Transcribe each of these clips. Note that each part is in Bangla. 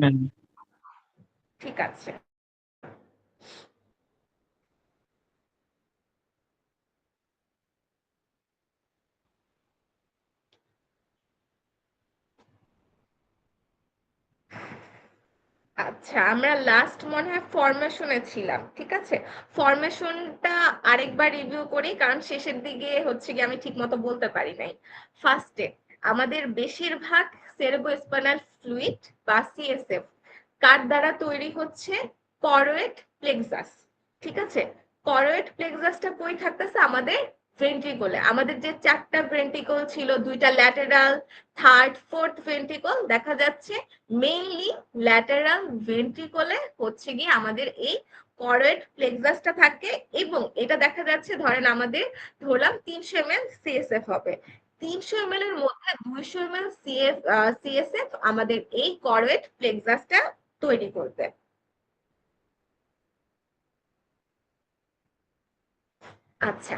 ম্যাম, ঠিক আছে। আচ্ছা, আমরা লাস্ট মনে হয় ফরমেশনে ছিলাম, ঠিক আছে। ফরমেশনটা আরেকবার রিভিউ করি, কারণ শেষের দিকে হচ্ছে কি আমি ঠিক মতো বলতে পারি নাই। ফার্স্টে আমাদের বেশিরভাগ সেরেব্রোস্পাইনাল ফ্লুইড বা সিএসএফ কার দ্বারা তৈরি হচ্ছে? করোয়েড প্লেক্সাস, ঠিক আছে। করোয়েড প্লেক্সাসটা কই থাকতেছে? আমাদের ভেন্ট্রিকলে। আমাদের যে চারটা ভেন্ট্রিকল ছিল, দুইটা ল্যাটেরাল, থার্ড ফোর্থ ভেন্ট্রিকল দেখা যাচ্ছে মেইনলি ল্যাটেরাল ভেন্ট্রিকলে হচ্ছে গিয়ে আমাদের এই করোয়েড প্লেক্সাসটা থাকে। এবং এটা দেখা যাচ্ছে, ধরেন আমাদের ধরলাম 300 ml সিএসএফ হবে, 300 ml এর মধ্যে 200 ml সিএসএফ আমাদের এই করোয়েড প্লেক্সাসটা তৈরি করবে। আচ্ছা,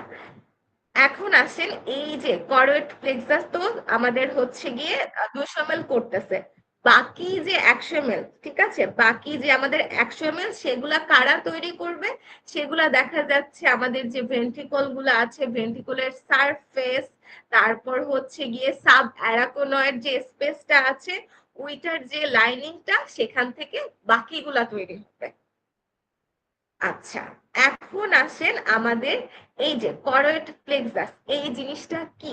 এখন আসেন, এই যে করোয়েড প্লেক্সাস তো আমাদের হচ্ছে গিয়ে 200 ml করতেছে, বাকি যে 100 ml, ঠিক আছে, বাকি যে আমাদের 100 ml সেগুলা কারা তৈরি করবে? সেগুলা দেখা যাচ্ছে আমাদের যে ভেন্ট্রিকল গুলো আছে, ভেন্ট্রিকলের সারফেস, তারপর হচ্ছে গিয়ে সাব অ্যারাকোনয়েড যে স্পেসটা আছে, ওইটার যে লাইনিংটা, সেখান থেকে বাকিগুলা তৈরি হবে। আচ্ছা, এখন আসেন আমাদের এই যে করোয়েড প্লেক্সাস, এই জিনিসটা কি?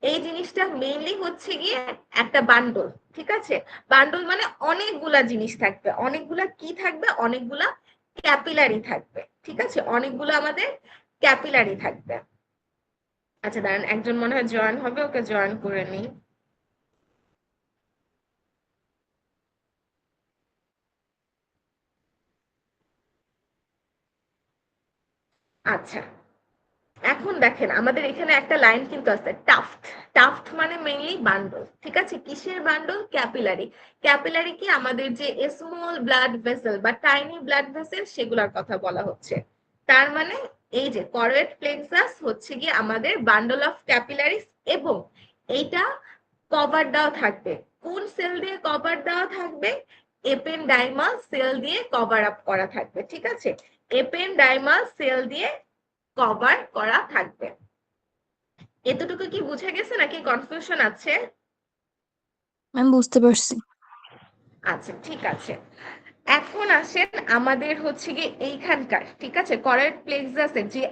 এই জিনিসটা মেইনলি হচ্ছে গিয়ে একটা বান্ডল, ঠিক আছে। বান্ডল মানে অনেকগুলা জিনিস থাকবে, অনেকগুলা কি থাকবে? অনেকগুলা ক্যাপিলারি থাকবে, ঠিক আছে, অনেকগুলো আমাদের ক্যাপিলারি থাকবে। আচ্ছা দাঁড়ান, একজন মনে হয় জয়েন হবে, ওকে জয়েন করে নিই। আচ্ছা, এখন দেখেন আমাদের এখানে একটা লাইন কিন্তু আছে, টাফট। টাফট মানে মেইনলি বান্ডল, ঠিক আছে। কিসের বান্ডল? ক্যাপিলারি। ক্যাপিলারি কি? আমাদের যে স্মল ব্লাড ভেসেল বা টাইনি ব্লাড ভেসেল, সেগুলোর কথা বলা হচ্ছে। তার মানে এই যে করোয়েড প্লেক্সাস হচ্ছে গিয়ে আমাদের বান্ডল অফ ক্যাপিলারিস। এবং এইটা কভার দেওয়া থাকবে কোন সেল দিয়ে? কভার দেওয়া থাকবে এপেনডাইমাল সেল দিয়ে কভার আপ করা থাকবে, ঠিক আছে। এপেনডাইমাল সেল দিয়ে কভার করা থাকবে। এতটুকু কি বুঝে গেছে নাকি কনফিউশন আছে? ম্যাম বুঝতে পারছি। আচ্ছা, ঠিক আছে। এখন আসেন আমাদের হচ্ছে গিয়ে এইখানকার, ঠিক আছে, করোয়েড প্লেক্সাসের যে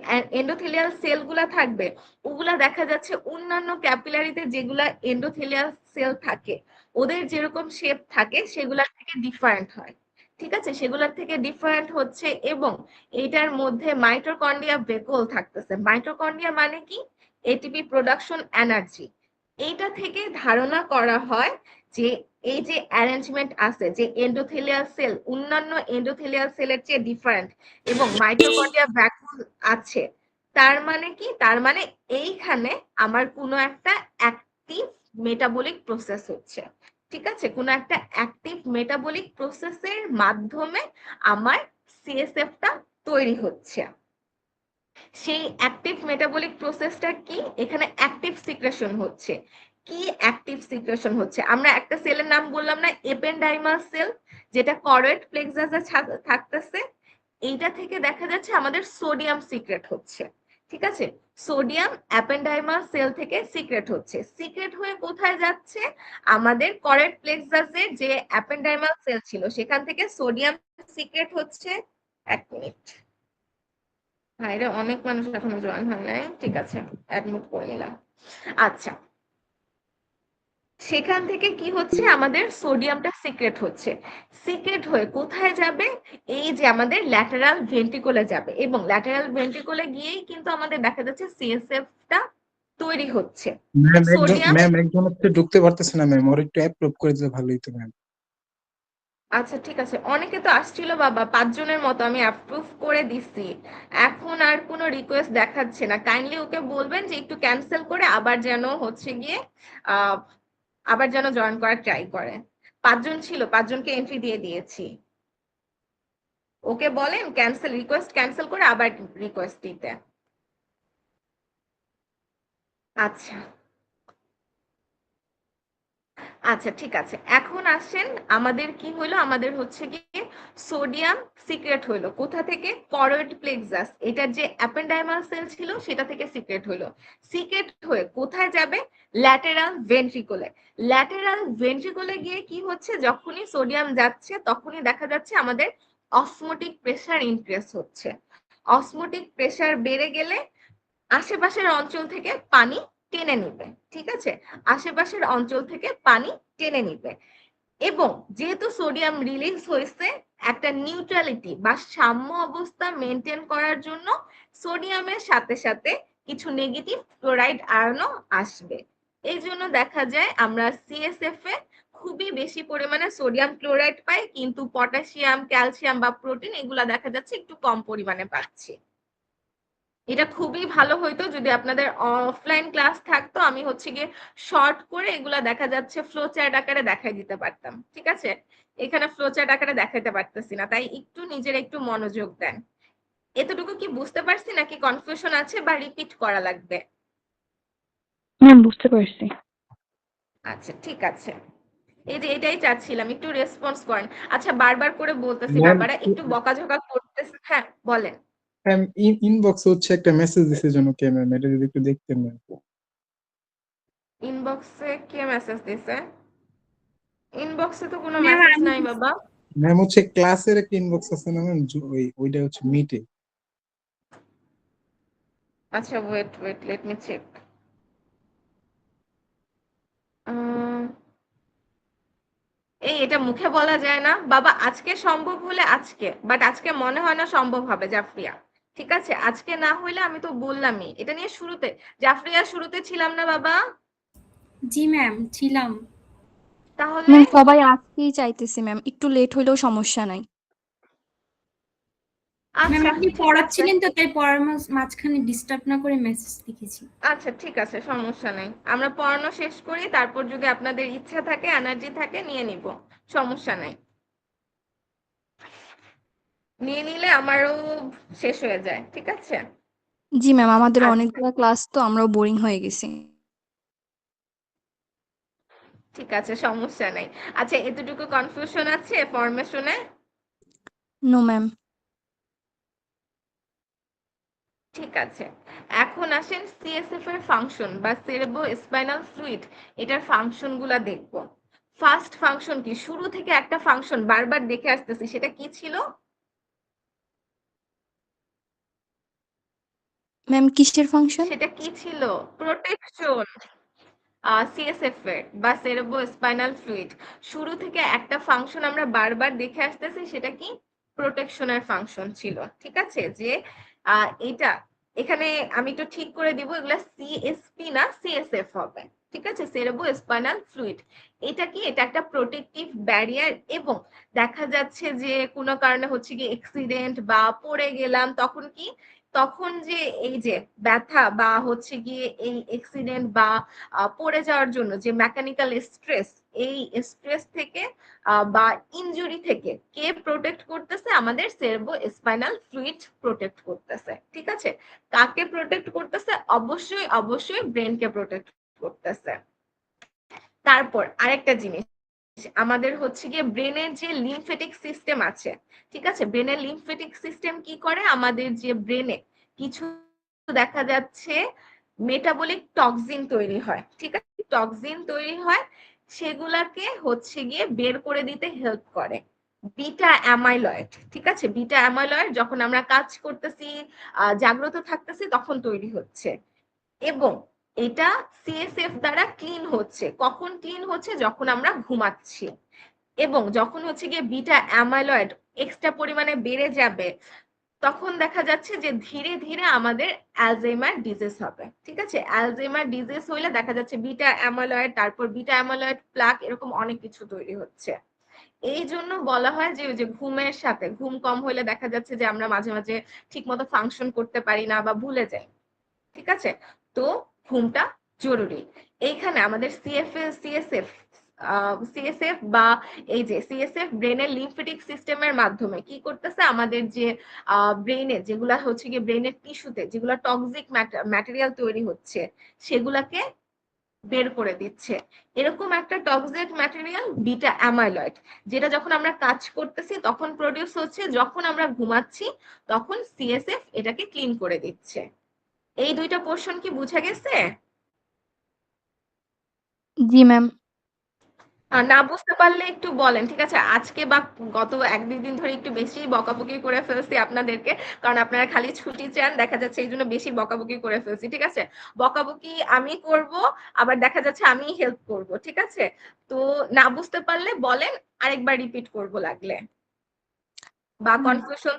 এন্ডোথেলিয়াল সেলগুলা থাকবে, ওগুলা দেখা যাচ্ছে অন্যান্য ক্যাপিলারিতে যেগুলা এন্ডোথেলিয়াল সেল থাকে, ওদের যেরকম শেপ থাকে সেগুলার থেকে ডিফারেন্ট হয়, ঠিক আছে, সেগুলোর থেকে ডিফারেন্ট হচ্ছে। এবং এইটার মধ্যে মাইটোকন্ড্রিয়া ভেকল থাকতেছে। মাইটোকন্ড্রিয়া মানে কি? ATP production energy. এইটা থেকে ধারণা করা হয় যে এই যে অ্যারেঞ্জমেন্ট আছে, যে এন্ডোথেলিয়াল সেল অন্যান্য এন্ডোথেলিয়াল সেলের চেয়ে ডিফারেন্ট এবং মাইটোকন্ড্রিয়া ভ্যাকুল আছে, তার মানে কি? তার মানে এইখানে আমার কোনো একটা অ্যাক্টিভ মেটাবলিক প্রসেস হচ্ছে, ঠিক আছে, কোনো একটা অ্যাক্টিভ মেটাবলিক প্রসেসের মাধ্যমে আমার সিএসএফটা তৈরি হচ্ছে। সেই অ্যাক্টিভ মেটাবলিক প্রসেসটা কি? এখানে অ্যাক্টিভ সিক্রেশন হচ্ছে। কি অ্যাক্টিভ সিক্রেশন হচ্ছে? আমরা একটা সেলের নাম বললাম না, এপেনডাইমাল সেল, যেটা করোয়েড প্লেক্সাসে থাকতেছে। এইটা থেকে দেখা যাচ্ছে আমাদের সোডিয়াম সিক্রেট হচ্ছে, ঠিক আছে। সোডিয়াম অ্যাপেন্ডাইমাল সেল থেকে সিক্রেট হচ্ছে, সিক্রেট হয়ে কোথায় যাচ্ছে? আমাদের করোয়েড প্লেক্সাসের যে অ্যাপেন্ডাইমাল সেল ছিল, সেখান থেকে সোডিয়াম সিক্রেট হচ্ছে। এক মিনিট ভাইরে, অনেক মানুষ এখনো জয়েন হয় নাই, ঠিক আছে, অ্যাডমিট করে নিলাম। আচ্ছা, সেখান থেকে কি হচ্ছে? আমাদের সোডিয়ামটা সিক্রেট হচ্ছে, সিক্রেট হয়ে কোথায় যাবে? এই যে আমাদের ল্যাটারাল ভেন্ট্রিকলে যাবে, এবং ল্যাটারাল ভেন্ট্রিকলে গিয়েই কিন্তু আমাদের দেখা যাচ্ছে সিএসএফটা তৈরি হচ্ছে। সোডিয়াম, ম্যাম একজন হচ্ছে ঢুকতে পারতেছে না ম্যাম, ওর একটু অ্যাপ্রুভ করে দিলে ভালো হতো ম্যাম। আচ্ছা ঠিক আছে, অনেকে তো আসছিল বাবা, 5 জনের মতো আমি অ্যাপ্রুভ করে দিছি। এখন আর কোনো রিকোয়েস্ট দেখাচ্ছে না, কাইন্ডলি ওকে বলবেন যে একটু ক্যান্সেল করে আবার যেন হচ্ছে গিয়ে আহ আবার যেন জয়েন করার ট্রাই করে। 5 জন ছিল, 5 জনকে এন্ট্রি দিয়ে দিয়েছি। ওকে বলেন ক্যান্সেল, রিকোয়েস্ট ক্যান্সেল করে আবার রিকোয়েস্ট দিতে। আচ্ছা, আচ্ছা ঠিক আছে, এখন আসেন আমাদের কি হলো, আমাদের হচ্ছে কি সোডিয়াম সিক্রেট হইলো কোথা থেকে, করয়েড প্লেক্সাস, এটার যে অ্যাপেন্ডাইমাল সেল ছিল সেটা থেকে সিক্রেট হইলো। সিক্রেট হয়ে কোথায় যাবে, ল্যাটেরাল ভেন্ট্রিকলে। ল্যাটেরাল ভেন্ট্রিকলে গিয়ে কি হচ্ছে, যখনই সোডিয়াম যাচ্ছে তখনই দেখা যাচ্ছে আমাদের অসমোটিক প্রেসার ইনক্রিজ হচ্ছে। অসমোটিক প্রেসার বেড়ে গেলে আশেপাশের অঞ্চল থেকে পানি টেনে নিবে, ঠিক আছে, আশেপাশের অঞ্চল থেকে পানি টেনে নিবে। এবং যেহেতু সোডিয়াম রিলিজ হয়েছে, একটা নিউট্রালিটি বা সাম্য অবস্থা মেনটেন করার জন্য সোডিয়ামের সাথে সাথে কিছু নেগেটিভ ক্লোরাইড আয়নও আসবে। এই জন্য দেখা যায় আমরা সিএসএফ এ খুবই বেশি পরিমাণে সোডিয়াম ক্লোরাইড পাই, কিন্তু পটাশিয়াম, ক্যালসিয়াম বা প্রোটিন এগুলা দেখা যাচ্ছে একটু কম পরিমাণে পাচ্ছি। এটা খুবই ভালো হইতো যদি আপনাদের অফলাইন ক্লাস থাকতো, আমি হচ্ছে গিয়ে শর্ট করে এগুলা দেখা যাচ্ছে ফ্লো চার্ট আকারে দেখাই দিতে পারতাম, ঠিক আছে। এখানে ফ্লো চার্ট আকারে দেখাইতে পারতেছি না, তাই একটু নিজের একটু মনোযোগ দেন। এতটুকু কি বুঝতে পারছি নাকি কনফিউশন আছে বা রিপিট করা লাগবে? ম্যাম বুঝতে পারছি। আচ্ছা ঠিক আছে, এই যে এটাই চাচ্ছিলাম, একটু রেসপন্স করেন। আচ্ছা বারবার করে বলতেছি, ম্যাম, বাবারা একটু বকাঝকা করতেছে, হ্যাঁ বলেন। ম্যাম ইনবক্স হচ্ছে একটা মেসেজ দিছে জন্য কে ম্যাম, এটা যদি একটু দেখতেন ম্যাম। ইনবক্সে কে মেসেজ দিছে? ইনবক্সে তো কোনো ম্যাম মেসেজ আমি নাই বাবা। ম্যাম হচ্ছে ক্লাসের একটা ইনবক্স আছে না ম্যাম, ওইটা হচ্ছে মিটে। আচ্ছা wait wait, let me check. এই এটা মুখে বলা যায় না বাবা, আজকে সম্ভব হলে আজকে, বাট আজকে মনে হয় না সম্ভব হবে জাফরিয়া, ঠিক আছে, আজকে না হইলে আমি তো বললামই এটা নিয়ে শুরুতে, জাফরিয়া শুরুতে ছিলাম না বাবা? জি ম্যাম ছিলাম। তাহলে ম্যাম সবাই আজকেই চাইতেছে ম্যাম, একটু লেট হইলেও সমস্যা নাই। ম্যাম আচ্ছা আপনি ঠিক আছে, পড়াচ্ছিলেন তো তাই পড়ার মাঝখানে ডিস্টার্ব না করে মেসেজ লিখেছি। আচ্ছা ঠিক আছে, সমস্যা নেই, আমরা পড়ানো শেষ করি, তারপর যদি আপনাদের ইচ্ছা থাকে এনার্জি থাকে নিয়ে নিব, সমস্যা নাই, নিয়ে নিলে আমারও শেষ হয়ে যায়, ঠিক আছে। জি ম্যাম, আমাদের আচ্ছা অনেকগুলো ক্লাস তো আমরাও বোরিং হয়ে গেছি। ঠিক আছে, সমস্যা নাই। আচ্ছা এতটুকু কনফিউশন আছে ফরমেশনে? No ma'am. ঠিক আছে, এখন আসেন সিএসএফ এর ফাংশন বা সেরেব্রো স্পাইনাল ফ্লুইড, এটার ফাংশন গুলা দেখবো। ফার্স্ট ফাংশন কি, শুরু থেকে একটা ফাংশন বারবার দেখে আসতেছি, সেটা কি ছিল? ম্যাম কিসের ফাংশন? সেটা কি ছিল? প্রোটেকশন। সিএসএফ এর বা সেরেব্রো স্পাইনাল ফ্লুইড, শুরু থেকে একটা ফাংশন আমরা বারবার দেখে আসতেছি, সেটা কি? প্রোটেকশনের ফাংশন ছিল, ঠিক আছে। যে এটা এখানে আমি একটু ঠিক করে দিব, এগুলা সিএসপি না সিএসএফ হবে, ঠিক আছে, সেরেব্রো স্পাইনাল ফ্লুইড। এটা কি, এটা একটা প্রোটেক্টিভ ব্যারিয়ার, এবং দেখা যাচ্ছে যে কোনো কারণে হচ্ছে কি অ্যাক্সিডেন্ট বা পড়ে গেলাম, তখন কি, তখন যে এই যে ব্যথা বা হচ্ছে গিয়ে এই অ্যাক্সিডেন্ট বা পড়ে যাওয়ার জন্য যে মেকানিক্যাল স্ট্রেস, এই স্ট্রেস থেকে বা ইনজুরি থেকে কে প্রোটেক্ট করতেছে? আমাদের সেরেব্রো স্পাইনাল ফ্লুইড প্রোটেক্ট করতেছে, ঠিক আছে। কাকে প্রোটেক্ট করতেছে? অবশ্যই অবশ্যই ব্রেনকে প্রোটেক্ট করতেছে। তারপর আরেকটা জিনিস, আমাদের হচ্ছে গিয়ে ব্রেনের যে লিমফেটিক সিস্টেম আছে, ঠিক আছে, ব্রেনের লিমফেটিক সিস্টেম কি করে, আমাদের যে ব্রেনে কিছু দেখা যাচ্ছে মেটাবলিক টক্সিন তৈরি হয়, ঠিক আছে, টক্সিন তৈরি হয়, সেগুলাকে হচ্ছে গিয়ে বের করে দিতে হেল্প করে বিটা অ্যামাইলয়েড, ঠিক আছে। বিটা অ্যামাইলয়েড যখন আমরা কাজ করতেছি, জাগ্রত থাকতেছি, তখন তৈরি হচ্ছে। এবং এটা সিএসএফ দ্বারা ক্লিন হচ্ছে, কখন ক্লিন হচ্ছে? যখন আমরা ঘুমাচ্ছি। এবং যখন হচ্ছে গিয়ে বিটা অ্যামাইলয়েড এক্সট্রা পরিমাণে বেড়ে যাবে, তখন দেখা যাচ্ছে যে ধীরে ধীরে আমাদের অ্যালজাইমার ডিজিজ হবে, ঠিক আছে। অ্যালজাইমার ডিজিজ হইলে দেখা যাচ্ছে বিটা অ্যামাইলয়েড, তারপর বিটা অ্যামাইলয়েড প্লাক, এরকম অনেক কিছু তৈরি হচ্ছে। এই জন্য বলা হয় যে যে ঘুমের সাথে, ঘুম কম হইলে দেখা যাচ্ছে যে আমরা মাঝে মাঝে ঠিক মতো ফাংশন করতে পারি না বা ভুলে যাই, ঠিক আছে। তো ঘুমটা জরুরি। এইখানে আমাদের সিএসএফ বা এই যে সিএসএফ ব্রেনের লিম্ফেটিক সিস্টেমের মাধ্যমে কি করতেছে, আমাদের যে ব্রেনে যেগুলা হচ্ছে গিয়ে ব্রেনের টিস্যুতে যেগুলা টক্সিক ম্যাটেরিয়াল তৈরি হচ্ছে, সেগুলাকে বের করে দিচ্ছে। এরকম একটা টক্সিক ম্যাটেরিয়াল বিটা অ্যামাইলয়েড, যেটা যখন আমরা কাজ করতেছি তখন প্রডিউস হচ্ছে, যখন আমরা ঘুমাচ্ছি তখন সিএসএফ এটাকে ক্লিন করে দিচ্ছে। এই দুইটা পোর্শন কি বুঝা গেছে? জি ম্যাম। না বুঝতে পারলে একটু বলেন, ঠিক আছে? আজকে বা গত এক দুই দিন ধরে একটু বেশি বকাবকি করে ফেলছি আপনাদেরকে, কারণ আপনারা খালি ছুটি চান, দেখা যাচ্ছে এই জন্য বেশি বকাবকি করে ফেলছি, ঠিক আছে? বকাবকি আমি করব, আবার দেখা যাচ্ছে আমি হেল্প করব, ঠিক আছে? তো না বুঝতে পারলে বলেন, আরেকবার রিপিট করব লাগলে, বা কনফিউশন।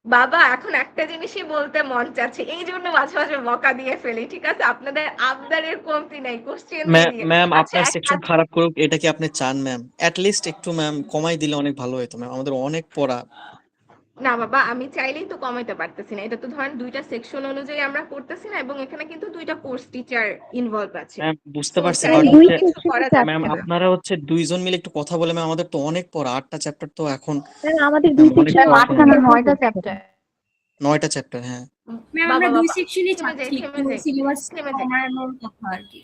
বাবা এখন একটা জিনিসই বলতে মন চাচ্ছে, এই জন্য মাঝে মাঝে বকা দিয়ে ফেলি, ঠিক আছে? আপনাদের আবদারের কমতি নাই কোশ্চেন দিয়ে। ম্যাম আচ্ছা আপনার সেকশন খারাপ করুক এটা কি আপনি চান ম্যাম? অ্যাট লিস্ট একটু ম্যাম কমাই দিলে অনেক ভালো হতো ম্যাম, আমাদের অনেক পড়া। না বাবা, আমি চাইলেই তো কমাইতে পারতেছি না, এটা তো ধরেন দুইটা সেকশন অনুযায়ী আমরা করতেছি না, এবং এখানে কিন্তু দুইটা কোর্স টিচার ইনভলভ আছে, ম্যাম বুঝতে তো পারছি, বাট চাইলেই দুই হচ্ছে কিছু সেকশনে করা ম্যাম যাচ্ছে না। আপনারা হচ্ছে দুইজন মিলে একটু কথা বলে ম্যাম, আমাদের তো অনেক পড়া, 8টা চ্যাপ্টার তো এখন ম্যাম আমাদের দুই ম্যাম অনেক সেকশনে পড়া আটটা না 9টা চ্যাপ্টার। 9টা চ্যাপ্টার, হ্যাঁ। ম্যাম বাবা আমরা দুই বাবা সেকশনই থেমে যাই চাচ্ছি, থেমে একটু যাই সিলেবাস থেমে যাই, কমানোর কথা আর কি।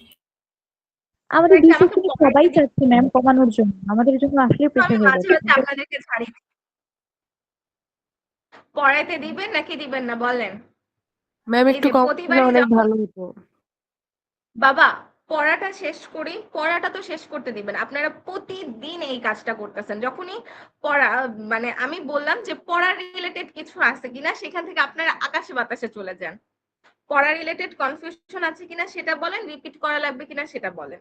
আমাদের একটু দুই আমাকে সেকশনে পড়াইতে সবাই দিন। চাচ্ছে ম্যাম কমানোর জন্য, আমাদের জন্য আসলে তো আমি প্রেশার হয়ে মাঝে যাচ্ছে। মাঝে আপনাদেরকে ছাড়ি, পড়াইতে দিবেন নাকি দিবেন না বলেন? ম্যাম এই একটু যে কম করলে প্রতিবারই অনেক যখন ভালো হতো। বাবা পড়াটা শেষ করি, পড়াটা তো শেষ করতে দিবেন, আপনারা প্রতিদিন এই কাজটা করতেছেন। যখনই পড়া, মানে আমি বললাম যে পড়া রিলেটেড কিছু আছে কিনা, সেখান থেকে আপনারা আকাশে বাতাসে চলে যান। পড়া রিলেটেড কনফিউশন আছে কিনা সেটা বলেন, রিপিট করা লাগবে কিনা সেটা বলেন,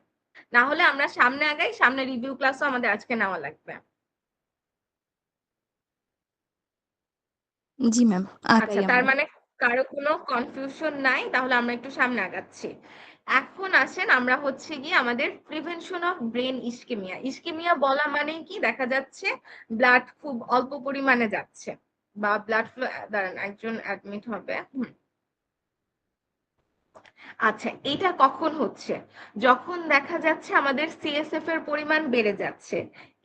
না হলে আমরা সামনে আগাই, সামনে রিভিউ ক্লাসও আমাদের আজকে নেওয়া লাগবে। জি ম্যাম, আগাই আচ্ছা, তার আমরা। মানে কারো কোনো কনফিউশন নাই, তাহলে আমরা একটু সামনে আগাচ্ছি। এখন আসেন আমরা হচ্ছে গিয়ে আমাদের prevention of brain ischaemia. Ischaemia বলা মানে কি, দেখা যাচ্ছে ব্লাড খুব অল্প পরিমাণে যাচ্ছে, বা ব্লাড ফ্লো, দাঁড়ান একজন অ্যাডমিট হবে। আচ্ছা, এটা কখন হচ্ছে? যখন দেখা যাচ্ছে আমাদের সিএসএফ এর পরিমাণ বেড়ে যাচ্ছে,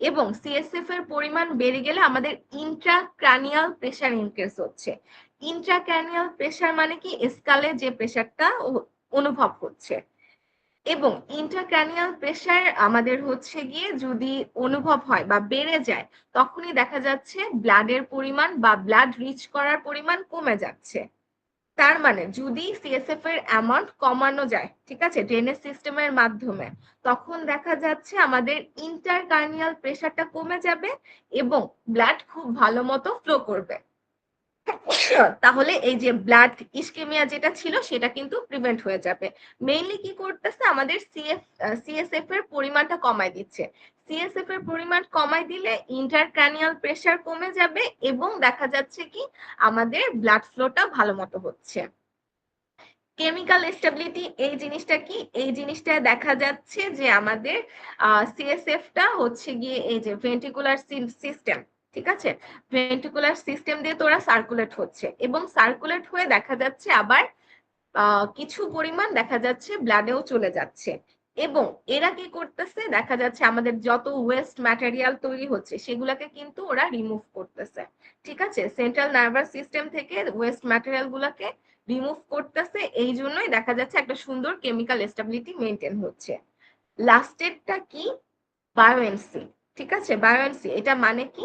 এবং সিএসএফ এর পরিমাণ বেড়ে গেলে আমাদের ইন্ট্রাক্রানিয়াল প্রেসার ইনক্রিজ হচ্ছে। ইন্ট্রাক্রানিয়াল প্রেসার মানে কি, স্কালে যে প্রেসারটা অনুভব হচ্ছে, এবং ইন্ট্রাক্রানিয়াল প্রেসার আমাদের হচ্ছে গিয়ে যদি অনুভব হয় বা বেড়ে যায়, তখনই দেখা যাচ্ছে ব্লাডের পরিমাণ বা ব্লাড রিচ করার পরিমাণ কমে যাচ্ছে। তার মানে যদি সিএসএফ এর অ্যামাউন্ট কমানো যায়, ঠিক আছে, ড্রেনেজ সিস্টেমের মাধ্যমে, তখন দেখা যাচ্ছে আমাদের ইন্টারকার্নিয়াল প্রেসারটা কমে যাবে এবং ব্লাড খুব ভালো মতো ফ্লো করবে। তাহলে এই যে ব্লাড ইস্কেমিয়া যেটা ছিল সেটা কিন্তু প্রিভেন্ট হয়ে যাবে। মেইনলি কি করতেছে, আমাদের সিএসএফ এর পরিমাণটা কমায় দিচ্ছে। সিএসএফ এর পরিমাণ কমায় দিলে ইন্টারক্রানিয়াল প্রেসার কমে যাবে, এবং দেখা যাচ্ছে কি আমাদের ব্লাড ফ্লোটা ভালো মতো হচ্ছে। কেমিক্যাল স্টেবিলিটি এই জিনিসটা কি, এই জিনিসটা দেখা যাচ্ছে যে আমাদের সিএসএফটা হচ্ছে গিয়ে এই যে ভেন্ট্রিকুলার সিস্টেম, ঠিক আছে, ভেন্ট্রিকুলার সিস্টেম দিয়ে তোরা সার্কুলেট হচ্ছে, এবং সার্কুলেট হয়ে দেখা যাচ্ছে আবার কিছু পরিমাণ দেখা যাচ্ছে ব্লাডেও চলে যাচ্ছে। এবং এরা কি করতেছে, দেখা যাচ্ছে আমাদের যত ওয়েস্ট ম্যাটেরিয়াল তৈরি হচ্ছে সেগুলাকে কিন্তু ওরা রিমুভ করতেছে, ঠিক আছে, সেন্ট্রাল নার্ভাস সিস্টেম থেকে ওয়েস্ট ম্যাটেরিয়াল গুলাকে রিমুভ করতেছে। এই জন্যই দেখা যাচ্ছে একটা সুন্দর কেমিক্যাল স্টেবিলিটি মেনটেন হচ্ছে। লাস্টেরটা কি, বায়োএনসি, ঠিক আছে, বায়োএনসি এটা মানে কি,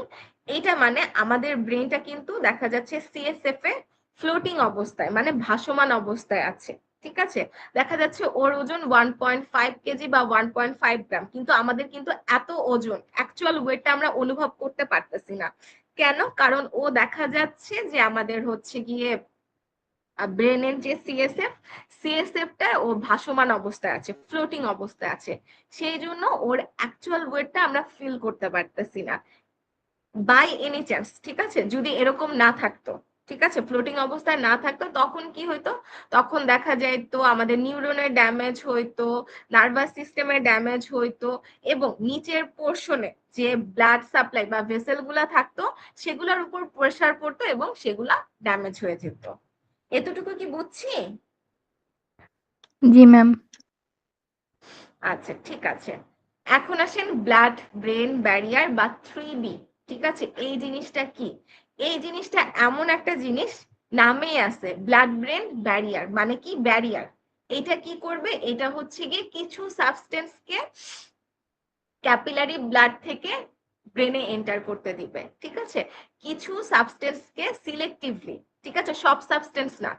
এটা মানে আমাদের ব্রেনটা কিন্তু দেখা যাচ্ছে সিএসএফ এ ফ্লোটিং অবস্থায়, মানে ভাসমান অবস্থায় আছে, ঠিক আছে। দেখা যাচ্ছে ওর ওজন 1.5 কেজি বা 1.5 গ্রাম, কিন্তু আমাদের কিন্তু এত ওজন, অ্যাকচুয়াল ওয়েটটা আমরা অনুভব করতে পারতেছি না। কেন? কারণ ও দেখা যাচ্ছে যে আমাদের হচ্ছে গিয়ে ব্রেনের যে সিএসএফটা ও ভাসমান অবস্থায় আছে, ফ্লোটিং অবস্থায় আছে, সেই জন্য ওর অ্যাকচুয়াল ওয়েটটা আমরা ফিল করতে পারতেছি না বাই এনি চান্স, ঠিক আছে। যদি এরকম না থাকতো, ঠিক আছে, ফ্লোটিং অবস্থায় না থাকতো, তখন কি হইতো, তখন দেখা যায় তো আমাদের নিউরনের ড্যামেজ হইতো, নার্ভাস সিস্টেমের ড্যামেজ হইতো, এবং নিচের পোর্শনে যে ব্লাড সাপ্লাই বা ভেসেল গুলা থাকতো সেগুলোর উপর প্রেসার পড়তো এবং সেগুলা ড্যামেজ হয়ে যেত। এতটুকু কি বুঝছি? জি ম্যাম। আচ্ছা ঠিক আছে, এখন আসেন ব্লাড ব্রেন ব্যারিয়ার বা 3B, ঠিক আছে। এই জিনিসটা কি, এই জিনিসটা এমন একটা জিনিস, নামেই আছে ব্লাড ব্রেন ব্যারিয়ার, মানে কি ব্যারিয়ার, এটা কি করবে, এটা হচ্ছে গিয়ে কিছু সাবস্টেন্সকে ক্যাপিলারি ব্লাড থেকে ব্রেনে এন্টার করতে দিবে, ঠিক আছে। কিছু সাবস্টেন্সকে সিলেক্টিভলি, ঠিক আছে, সব সাবস্টেন্স না,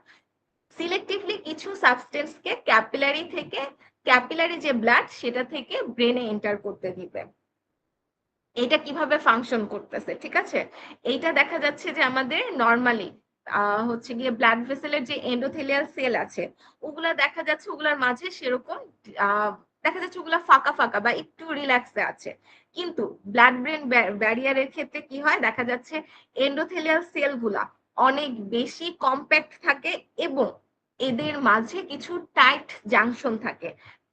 সিলেক্টিভলি কিছু সাবস্টেন্সকে ক্যাপিলারি থেকে, ক্যাপিলারি যে ব্লাড সেটা থেকে ব্রেনে এন্টার করতে দিবে। এটা কিভাবে ফাংশন করতেছে, ঠিক আছে। এইটা দেখা যাচ্ছে যে আমাদের নর্মালি হচ্ছে গিয়ে ব্লাড ভেসেলের যে এন্ডোথেলিয়াল সেল আছে ওগুলা দেখা যাচ্ছে, ওগুলার মাঝে সেরকম দেখা যাচ্ছে ওগুলা ফাঁকা ফাঁকা বা একটু রিল্যাক্সে আছে। কিন্তু ব্লাড ব্রেন ব্যারিয়ারের ক্ষেত্রে কি হয়, দেখা যাচ্ছে এন্ডোথেলিয়াল সেল গুলা অনেক বেশি কম্প্যাক্ট থাকে এবং এদের মাঝে কিছু টাইট জাংশন থাকে।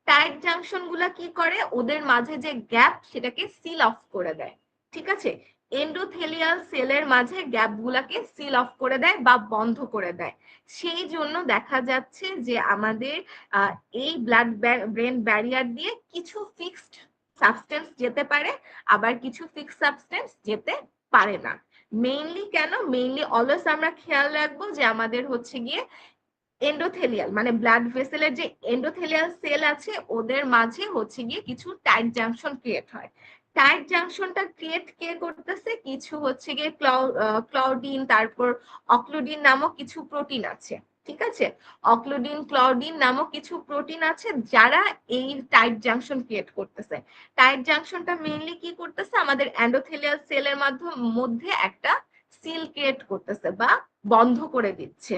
টাইট জাংশন গুলা কি করে, ওদের মাঝে যে গ্যাপ সেটাকে সিল অফ করে দেয়, ঠিক আছে। এন্ডোথেলিয়াল সেলের মাঝে গ্যাপ গুলাকে সিল অফ করে দেয় বা বন্ধ করে দেয়। সেই জন্য দেখা যাচ্ছে যে আমাদের এই ব্লাড ব্রেন ব্যারিয়ার দিয়ে কিছু ফিক্সড সাবস্টেন্স যেতে পারে, আবার কিছু ফিক্সড সাবস্টেন্স যেতে পারে না। মেইনলি কেন, মেইনলি অলওয়েজ আমরা খেয়াল রাখবো যে আমাদের হচ্ছে গিয়ে এন্ডোথেলিয়াল মানে ব্লাড ভেসেলের যে এন্ডোথেলিয়াল সেল আছে ওদের মাঝে হচ্ছে গিয়ে কিছু টাইট জাংশন ক্রিয়েট হয়। টাইট জাংশনটা ক্রিয়েট কে করতেছে, কিছু হচ্ছে গিয়ে ক্লাউডিন তারপর অক্লুডিন নামক কিছু প্রোটিন আছে, ঠিক আছে। অক্লুডিন ক্লাউডিন নামক কিছু প্রোটিন আছে যারা এই টাইট জাংশন ক্রিয়েট করতেছে। টাইট জাংশনটা মেইনলি কি করতেছে, আমাদের এন্ডোথেলিয়াল সেলের মধ্যে একটা সিল ক্রিয়েট করতেছে বা বন্ধ করে দিচ্ছে,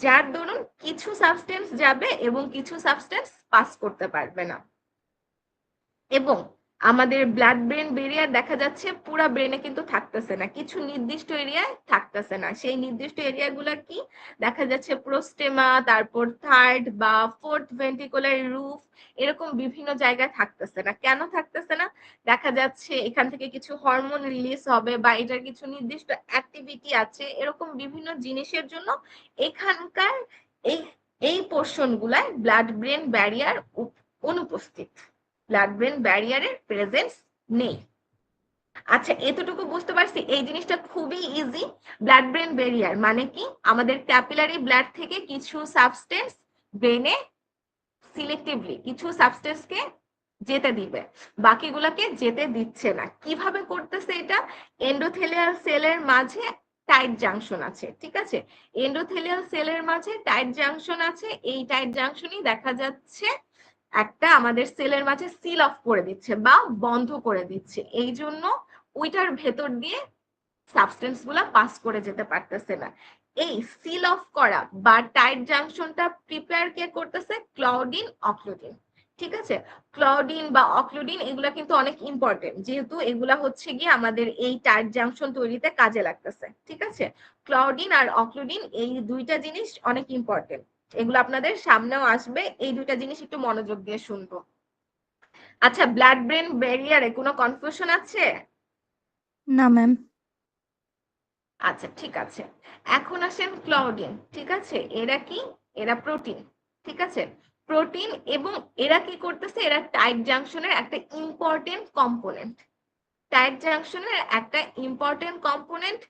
যার দরুন কিছু সাবস্টেন্স যাবে এবং কিছু সাবস্টেন্স পাস করতে পারবে না। এবং আমাদের ব্লাড ব্রেন ব্যারিয়ার দেখা যাচ্ছে পুরা ব্রেনে কিন্তু থাকতেছে না, কিছু নির্দিষ্ট এরিয়ায় থাকতেছে না। সেই নির্দিষ্ট এরিয়াগুলো কি, দেখা যাচ্ছে প্রোস্টেমা, তারপর থার্ড বা ফোর্থ ভেন্ট্রিকুলার রুফ, এরকম বিভিন্ন জায়গায় থাকতেছে না। কেন থাকতেছে না, দেখা যাচ্ছে এখান থেকে কিছু হরমোন রিলিজ হবে বা এটার কিছু নির্দিষ্ট অ্যাক্টিভিটি আছে, এরকম বিভিন্ন জিনিসের জন্য এখানকার এই এই পোর্শন গুলায় ব্লাড ব্রেন ব্যারিয়ার অনুপস্থিত, ব্লাড ব্রেন ব্যারিয়ারের প্রেজেন্স নেই। আচ্ছা, এতটুকু বুঝতে পারছি, এই জিনিসটা খুবই ইজি। ব্লাড ব্রেন ব্যারিয়ার মানে কি, আমাদের ক্যাপিলারি ব্লাড থেকে কিছু সাবস্টেন্স ব্রেনে সিলেক্টিভলি কিছু সাবস্টেন্সকে যেতে দিবে, বাকিগুলোকে যেতে দিচ্ছে না। কিভাবে করতেছে এটা, এন্ডোথেলিয়াল সেলের মাঝে টাইট জাংশন আছে, ঠিক আছে। এন্ডোথেলিয়াল সেলের মাঝে টাইট জাংশন আছে, এই টাইট জাংশনই দেখা যাচ্ছে একটা আমাদের সেলের মাঝে সিল অফ করে দিচ্ছে বা বন্ধ করে দিচ্ছে। এই জন্য ওইটার ভেতর দিয়ে সাবস্টেন্স গুলা পাস করে যেতে পারতেছে না। এই সিল অফ করা বা টাইট জাংশনটা প্রিপেয়ার কে করতেছে, ক্লাউডিন অক্লুডিন, ঠিক আছে। ক্লাউডিন বা অক্লুডিন এগুলা কিন্তু অনেক ইম্পর্টেন্ট, যেহেতু এগুলা হচ্ছে গিয়ে আমাদের এই টাইট জাংশন তৈরিতে কাজে লাগতেছে, ঠিক আছে। ক্লাউডিন আর অক্লুডিন এই দুইটা জিনিস অনেক ইম্পর্টেন্ট, এগুলো আপনাদের সামনেও আসবে, এই দুইটা জিনিস একটু মনোযোগ দিয়ে শুনবো। আচ্ছা, ব্লাড ব্রেন ব্যারিয়ারে কোনো কনফিউশন আছে? না ম্যাম। আচ্ছা, ঠিক আছে। এখন আসেন ক্লাউডিন, ঠিক আছে। এরা কি, এরা প্রোটিন, ঠিক আছে। প্রোটিন, এবং এরা কি করতেছে, এরা টাইট জাংশনের একটা ইম্পর্টেন্ট কম্পোনেন্ট, টাইট জাংশনের একটা ইম্পর্টেন্ট কম্পোনেন্ট।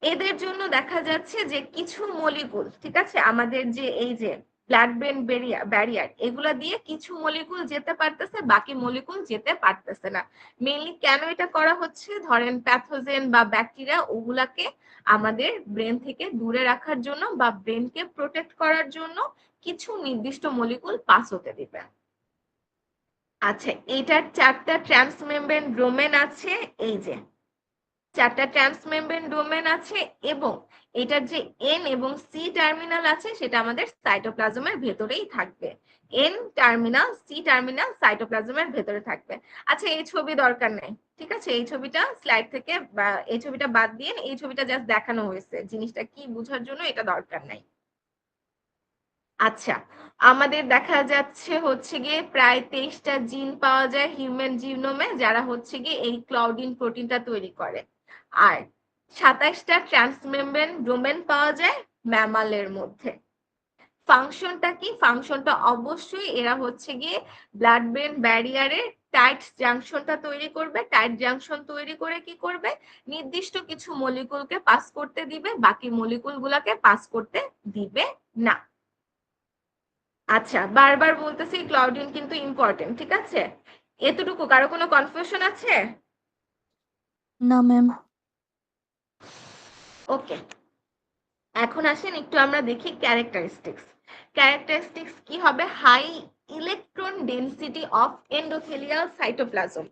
এদের জন্য দেখা যাচ্ছে যে কিছু মলিকুল, ঠিক আছে, আমাদের যে এই যে ব্লাড ব্রেন ব্যারিয়ার এগুলা দিয়ে কিছু মলিকুল যেতে পারতেছে, বাকি মলিকুল যেতে পারতেছে না। মেইনলি কেন এটা করা হচ্ছে, ধরেন প্যাথোজেন বা ব্যাকটেরিয়া ওগুলাকে আমাদের ব্রেন থেকে দূরে রাখার জন্য বা ব্রেনকে প্রোটেক্ট করার জন্য কিছু নির্দিষ্ট মলিকুল পাস হতে দিবে। আচ্ছা, এটার 4টা ট্রান্সমেমব্রেন ডোমেন আছে, এই যে 4টা ট্রান্সমেমব্রেন ডোমেন আছে, এবং এটার যে এন এবং সি টার্মিনাল আছে সেটা আমাদের সাইটোপ্লাজমের ভেতরেই থাকবে। এন টার্মিনাল, সি টার্মিনাল সাইটোপ্লাজমের ভেতরে থাকবে। আচ্ছা, এই ছবি দরকার নেই, ঠিক আছে, এই ছবিটা স্লাইড থেকে বা এই ছবিটা বাদ দিয়ে, এই ছবিটা জাস্ট দেখানো হয়েছে, জিনিসটা কি বোঝার জন্য, এটা দরকার নাই। আচ্ছা, আমাদের দেখা যাচ্ছে হচ্ছে গিয়ে প্রায় 23টা জিন পাওয়া যায় হিউম্যান জিনোমে, যারা হচ্ছে গিয়ে এই ক্লাউডিন প্রোটিনটা তৈরি করে। আর 27টা ট্রান্সমেমব্রেন ডোমেন পাওয়া যায় ম্যামালের মধ্যে। ফাংশনটা কি, ফাংশনটা অবশ্যই এরা হচ্ছে গিয়ে ব্লাড ব্রেন ব্যারিয়ারের টাইট জাংশনটা তৈরি করবে। টাইট জাংশন তৈরি করে কি করবে, নির্দিষ্ট কিছু মলিকুলকে পাস করতে দিবে, বাকি মলিকুল গুলাকে পাস করতে দিবে না। আচ্ছা, বারবার বলতেছি ক্লাউডিন কিন্তু ইম্পর্টেন্ট, ঠিক আছে? এতটুকু কারো কোনো কনফিউশন আছে? না ম্যাম। ওকে, এখন আসেন একটু আমরা দেখি ক্যারেক্টারিস্টিক্স। ক্যারেক্টারিস্টিক্স কি হবে? High electron density of endothelial cytoplasm.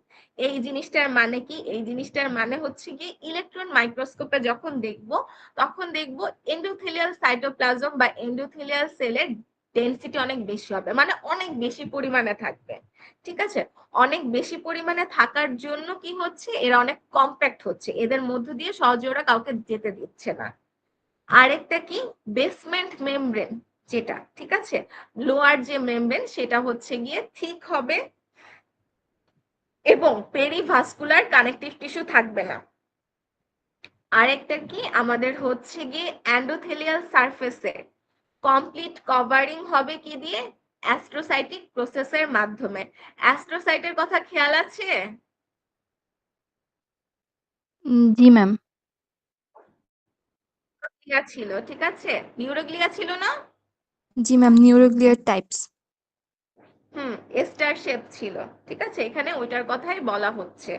এই জিনিসটার মানে কি? এই জিনিসটার মানে হচ্ছে কি, ইলেকট্রন মাইক্রোস্কোপে যখন দেখব তখন দেখব এন্ডোথেলিয়াল সাইটোপ্লাজম বা এন্ডোথেলিয়াল সেলের ডেনসিটি অনেক বেশি হবে, মানে অনেক বেশি পরিমাণে থাকবে, ঠিক আছে? অনেক বেশি পরিমাণে থাকার জন্য কি হচ্ছে, এরা অনেক কম্প্যাক্ট হচ্ছে, এদের মধ্য দিয়ে সহজে ওরা কাউকে যেতে দিচ্ছে না। আরেকটা কি, বেসমেন্ট মেমব্রেন যেটা, ঠিক আছে, লোয়ার যে মেমব্রেন সেটা হচ্ছে গিয়ে ঠিক হবে এবং পেরিভাস্কুলার কানেকটিভ টিস্যু থাকবে না। আরেকটা কি, আমাদের হচ্ছে গিয়ে এন্ডোথেলিয়াল সারফেসে কমপ্লিট কভারিং হবে কি দিয়ে? অ্যাস্ট্রোসাইটিক প্রসেসের মাধ্যমে। অ্যাস্ট্রোসাইটের কথা খেয়াল আছে? জি ম্যাম। গ্লিয়া ছিল, ঠিক আছে, নিউরোগ্লিয়া ছিল না? জি ম্যাম, নিউরোগ্লিয়ার টাইপস। স্টার শেপ ছিল, ঠিক আছে, এখানে ওইটার কথাই বলা হচ্ছে।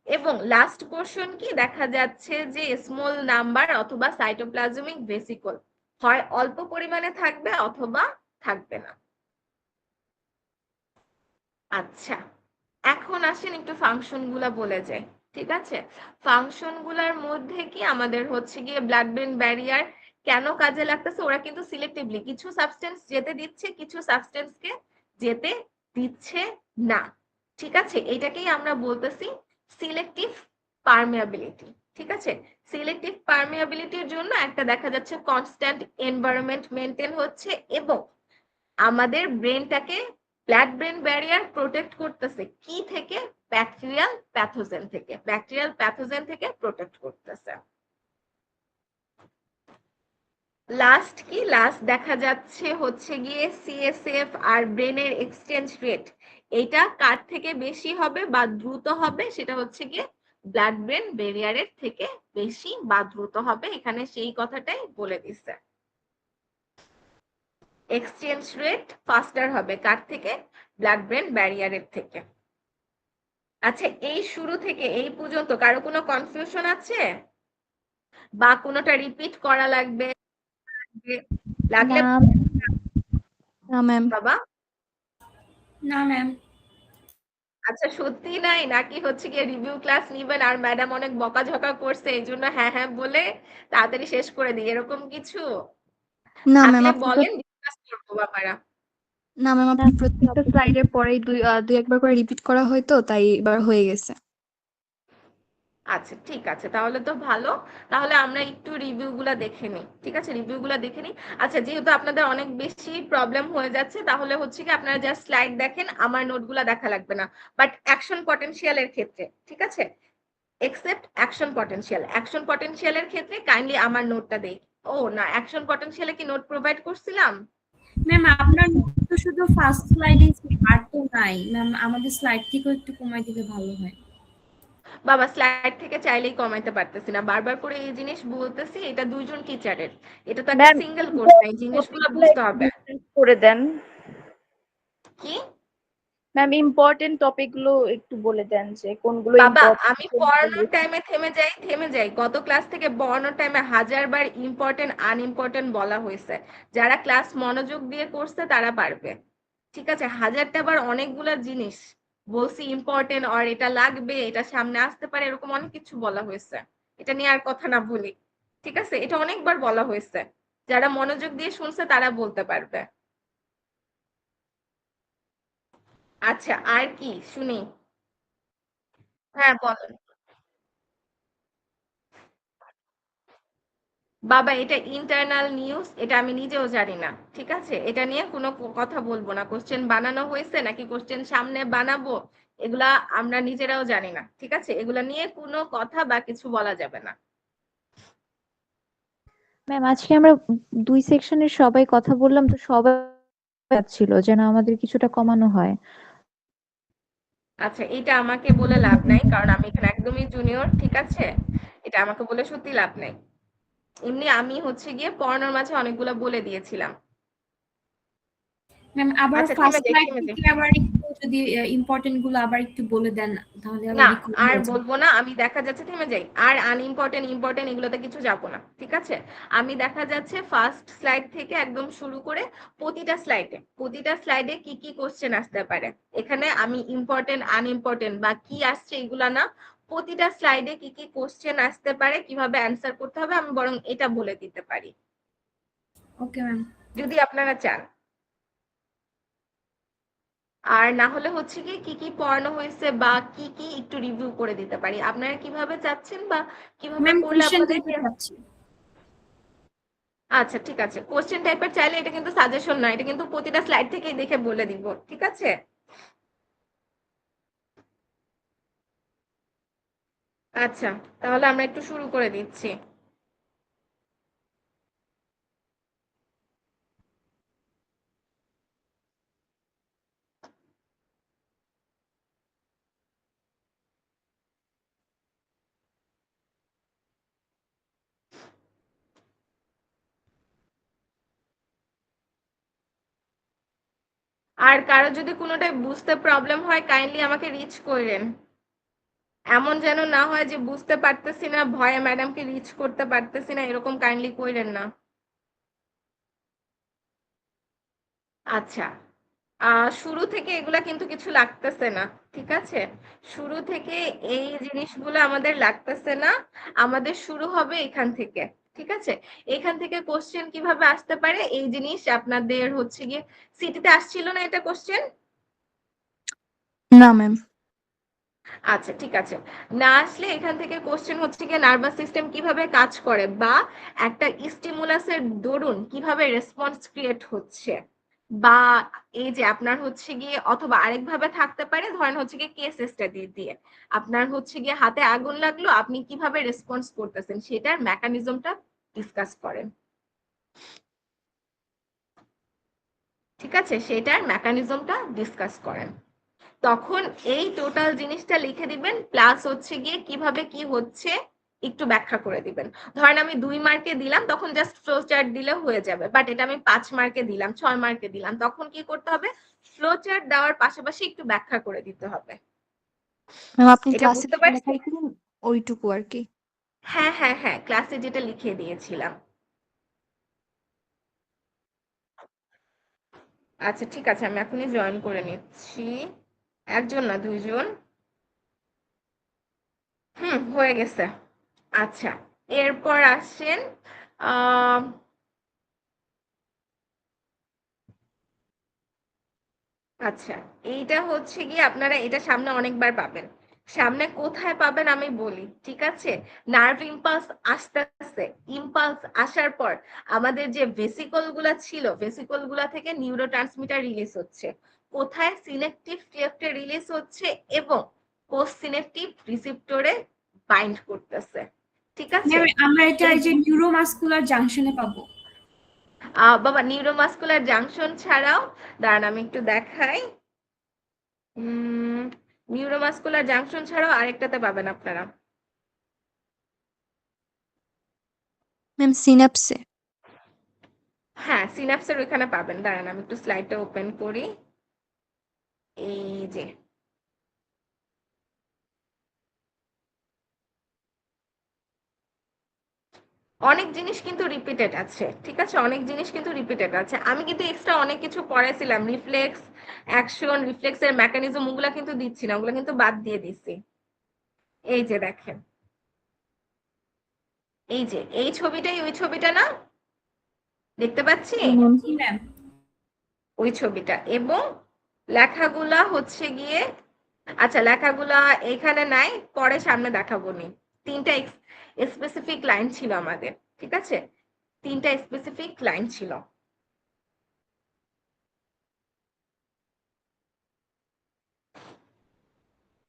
এবং লাস্ট পোর্শন কি দেখা যাচ্ছে, যে স্মল নাম্বার অথবা সাইটোপ্লাজমিক ভেসিকল হয় অল্প পরিমাণে থাকবে অথবা থাকবে না। আচ্ছা, এখন আসেন একটু ফাংশন গুলা বলে যায়, ঠিক আছে? ফাংশন গুলার মধ্যে কি আমাদের হচ্ছে গিয়ে ব্লাড ব্রেন ব্যারিয়ার কেন কাজে লাগতেছে? ওরা কিন্তু সিলেক্টিভলি কিছু সাবস্টেন্স যেতে দিচ্ছে, কিছু সাবস্টেন্সকে যেতে দিচ্ছে না, ঠিক আছে? এটাকেই আমরা বলতেছি সিলেক্টিভ পারমিয়াবিলিটি, ঠিক আছে? সিলেক্টিভ পারমিয়াবিলিটির জন্য একটা দেখা যাচ্ছে কনস্ট্যান্ট এনভায়রনমেন্ট মেনটেন হচ্ছে এবং আমাদের ব্রেনটাকে ব্লাড ব্রেন ব্যারিয়ার প্রোটেক্ট করতেছে কি থেকে? ব্যাকটেরিয়াল প্যাথোজেন থেকে, ব্যাকটেরিয়াল প্যাথোজেন থেকে প্রোটেক্ট করতেছে। লাস্ট কি, লাস্ট দেখা যাচ্ছে হচ্ছে গিয়ে সিএসএফ আর ব্রেনের এক্সচেঞ্জ রেট, এটা কার থেকে বেশি হবে বা দ্রুত হবে? সেটা হচ্ছে গিয়ে ব্লাড ব্রেন ব্যারিয়ারের থেকে বেশি বা দ্রুত হবে, এখানে সেই কথাটাই বলে দিচ্ছে। এক্সচেঞ্জ রেট ফাস্টার হবে কার থেকে? ব্লাড ব্রেন ব্যারিয়ারের থেকে। আচ্ছা, এই শুরু থেকে এই পর্যন্ত কারো কোনো কনফিউশন আছে বা কোনোটা রিপিট করা লাগবে? লাগলে না না ম্যাম। বাবা। না ম্যাম। আচ্ছা, সত্যি নাই নাকি হচ্ছে গিয়ে রিভিউ ক্লাস নিবেন আর ম্যাডাম অনেক বকাঝকা করছে এই জন্য হ্যাঁ হ্যাঁ বলে তাড়াতাড়ি শেষ করে দিই, এরকম কিছু না ম্যাম, থাকলে আপনি তো বলেন, ডিসকাস করবো বাবারা। না ম্যাম, না আপনি প্রত্যেকটা স্লাইডের পরেই দুই একবার করে রিপিট করা হয়তো, তাই এবার হয়ে গেছে। আচ্ছা ঠিক আছে, তাহলে তো ভালো। তাহলে আমরা একটু রিভিউ গুলা দেখে নিই, ঠিক আছে, রিভিউ গুলা দেখে নিই। আচ্ছা, যেহেতু আপনাদের অনেক বেশি প্রবলেম হয়ে যাচ্ছে তাহলে হচ্ছে কি আপনারা জাস্ট স্লাইড দেখেন, আমার নোটগুলা দেখা লাগবে না। বাট অ্যাকশন পটেনশিয়ালের ক্ষেত্রে, ঠিক আছে, এক্সেপ্ট অ্যাকশন পটেনশিয়াল, অ্যাকশন পটেনশিয়ালের ক্ষেত্রে কাইন্ডলি আমার নোটটা দেই। ও না, অ্যাকশন পটেনশিয়ালে কি নোট প্রোভাইড করছিলাম? ম্যাম আপনার নোট তো শুধু ফার্স্ট স্লাইডে, আর তো নাই ম্যাম, আমাদের স্লাইড থেকেও একটু কমাই দিলে ভালো হয়। বাবা, স্লাইড থেকে চাইলেই কমাইতে পারতেছি না, বারবার করে এই জিনিস বলতেছি, এটা দুইজন টিচারের, এটা তো একটা ম্যাম সিঙ্গেল কোর্স, এই জিনিসগুলো বুঝতে হবে। করে দেন কি ম্যাম, ইম্পর্টেন্ট টপিক গুলো একটু বলে দেন যে কোনগুলো বাবা, ইম্পর্টেন্ট। আমি পড়ানোর টাইমে থেমে যাই, গত ক্লাস থেকে পড়ানোর টাইমে হাজারবার ইম্পর্টেন্ট আনইম্পর্টেন্ট বলা হয়েছে, যারা ক্লাস মনোযোগ দিয়ে করছে তারা পারবে, ঠিক আছে? হাজারটা বার অনেকগুলা জিনিস বলছি ইম্পর্টেন্ট, আর এটা লাগবে, এটা সামনে আসতে পারে, এরকম অনেক কিছু বলা হয়েছে, এটা নিয়ে আর কথা না বলি, ঠিক আছে? এটা অনেকবার বলা হয়েছে, যারা মনোযোগ দিয়ে শুনছে তারা বলতে পারবে। আচ্ছা, আর কি শুনি? হ্যাঁ বলেন। বাবা, এটা ইন্টারনাল নিউজ, এটা আমি নিজেও জানি না, ঠিক আছে? এটা নিয়ে কোনো কথা বলবো না, কোশ্চেন বানানো হয়েছে নাকি কোশ্চেন সামনে বানাবো এগুলা আমরা নিজেরাও জানি না, ঠিক আছে? এগুলা নিয়ে কোনো কথা বা কিছু বলা যাবে না। ম্যাম, আজকে আমরা 2 সেকশনের সবাই কথা বললাম তো, সবাই ছিল যেন আমাদের কিছুটা কমানো হয়। আচ্ছা, এটা আমাকে বলে লাভ নাই, কারণ আমি এখানে একদমই জুনিয়র, ঠিক আছে? এটা আমাকে বলে সত্যি লাভ নাই। এমনি আমি হচ্ছে গিয়ে পড়ানোর মাঝে অনেকগুলা বলে দিয়েছিলাম। ম্যাম আবার আচ্ছা ফার্স্ট থেমে স্লাইড যাই। থেকে আবার একটু যদি ইম্পর্টেন্ট গুলো আবার একটু বলে দেন তাহলে আবার না রিকল আর হয়ে যাবে। বলবো না, আমি দেখা যাচ্ছে থেমে যাই, আর আনইম্পর্টেন্ট ইম্পর্টেন্ট এগুলোতে কিছু যাবো না, ঠিক আছে? আমি দেখা যাচ্ছে ফার্স্ট স্লাইড থেকে একদম শুরু করে প্রতিটা স্লাইডে কি কি কোশ্চেন আসতে পারে, এখানে আমি ইম্পর্টেন্ট আনইম্পর্টেন্ট বা কি আসছে এগুলা না, প্রতিটা স্লাইডে কি কি কোশ্চেন আসতে পারে, কিভাবে অ্যান্সার করতে হবে, আমি বরং এটা বলে দিতে পারি ওকে ম্যাম। যদি আপনারা চান। আর না হলে হচ্ছে কি কি পড়ানো হয়েছে বা কি কি একটু রিভিউ করে দিতে পারি, আপনারা কিভাবে চাচ্ছেন বা কিভাবে ম্যাম করলে কোশ্চেন আপনাদের টাইপের পাচ্ছি। আচ্ছা ঠিক আছে, কোশ্চেন টাইপের চাইলে এটা কিন্তু সাজেশন না, এটা কিন্তু প্রতিটা স্লাইড থেকেই দেখে বলে দিব, ঠিক আছে? আচ্ছা, তাহলে আমরা একটু শুরু করে দিচ্ছি। আর কারো যদি কোনোটাই বুঝতে প্রবলেম হয় কাইন্ডলি আমাকে রিচ করেন, এমন যেন না হয় যে বুঝতে পারতেছি না ভয়ে ম্যাডামকে রিচ করতে পারতেছি না, এরকম কাইন্ডলি করেন না। আচ্ছা, শুরু থেকে এগুলা কিন্তু কিছু লাগতেছে না, ঠিক আছে? শুরু থেকে এই জিনিসগুলো আমাদের লাগতেছে না, আমাদের শুরু হবে এখান থেকে, ঠিক আছে? এখান থেকে কোশ্চেন কিভাবে আসতে পারে এই জিনিস আপনাদের হচ্ছে গিয়ে সিটিতে আসছিল না এটা কোশ্চেন? না ম্যাম। আচ্ছা ঠিক আছে, না আসলে এখান থেকে কোশ্চেন হচ্ছে গিয়ে নার্ভাস সিস্টেম কিভাবে কাজ করে বা একটা স্টিমুলাসের দরুন কিভাবে রেসপন্স ক্রিয়েট হচ্ছে, বা এই যে আপনার হচ্ছে গিয়ে অথবা আরেকভাবে থাকতে পারে, ধরেন হচ্ছে গিয়ে কেস স্টাডি দিয়ে আপনার হচ্ছে গিয়ে হাতে আগুন লাগলো, আপনি কিভাবে রেসপন্স করতেছেন সেটার মেকানিজমটা ডিসকাস করেন, ঠিক আছে? সেটার মেকানিজমটা ডিসকাস করেন, তখন এই টোটাল জিনিসটা লিখে দিবেন, প্লাস হচ্ছে গিয়ে কিভাবে কি হচ্ছে একটু ব্যাখ্যা করে দিবেন। ধরেন আমি 2 মার্কে দিলাম, তখন জাস্ট ফ্লো চার্ট দিলে হয়ে যাবে, বাট এটা আমি 5 মার্কে দিলাম, 6 মার্কে দিলাম, তখন কি করতে হবে? ফ্লো চার্ট দেওয়ার পাশাপাশি একটু ব্যাখ্যা করে দিতে হবে। ম্যাম আপনি এটা ক্লাসে বুঝতে পারছি? লেখাইছিলেন ওইটুকু আর কি। হ্যাঁ হ্যাঁ হ্যাঁ, ক্লাসে যেটা লিখে দিয়েছিলাম। আচ্ছা ঠিক আছে, আমি এখনই জয়েন করে নিচ্ছি, একজন না দুইজন। হয়ে গেছে। আচ্ছা, এরপর আসেন আহ আচ্ছা, এইটা হচ্ছে গিয়ে আপনারা এটা সামনে অনেকবার পাবেন, সামনে কোথায় পাবেন আমি বলি, ঠিক আছে? নার্ভ ইম্পালস আসতেছে, ইম্পালস আসার পর আমাদের যে ভেসিকল গুলা ছিল, ভেসিকল গুলা থেকে নিউরোট্রান্সমিটার রিলিজ হচ্ছে, কোথায়? সিনেপটিভ ক্লেফটে রিলিজ হচ্ছে এবং পোস্ট সিনেপটিভ রিসেপ্টরে বাইন্ড করতেছে, ঠিক আছে? ম্যাম আমরা এটা এই এই যে নিউরোমাসকুলার জাংশনে পাবো। বাবা নিউরোমাস্কুলার জাংশন ছাড়াও, দাঁড়ান আমি একটু দেখাই, নিউরোমাস্কুলার জাংশন ছাড়াও আরেকটাতে পাবেন আপনারা। ম্যাম সিনাপসে। হ্যাঁ সিন্যাপসের ওইখানে পাবেন, দাঁড়ান আমি একটু স্লাইডটা ওপেন করি, এই যে অনেক জিনিস কিন্তু রিপিটেড আছে, ঠিক আছে? অনেক জিনিস কিন্তু রিপিটেড আছে, আমি কিন্তু এক্সট্রা অনেক কিছু পড়াইছিলাম, রিফ্লেক্স অ্যাকশন রিফ্লেক্সের মেকানিজম ওগুলা কিন্তু দিচ্ছি না, ওগুলা কিন্তু বাদ দিয়ে দিচ্ছি। এই যে দেখেন, এই যে এই ছবিটাই ওই ছবিটা না, দেখতে পাচ্ছি জি ম্যাম। ওই ছবিটা, এবং লেখাগুলা হচ্ছে গিয়ে, আচ্ছা লেখাগুলা এখানে নাই, পরে সামনে দেখাবো নি। 3টা স্পেসিফিক লাইন ছিল আমাদের, ঠিক আছে? 3টা স্পেসিফিক লাইন ছিল।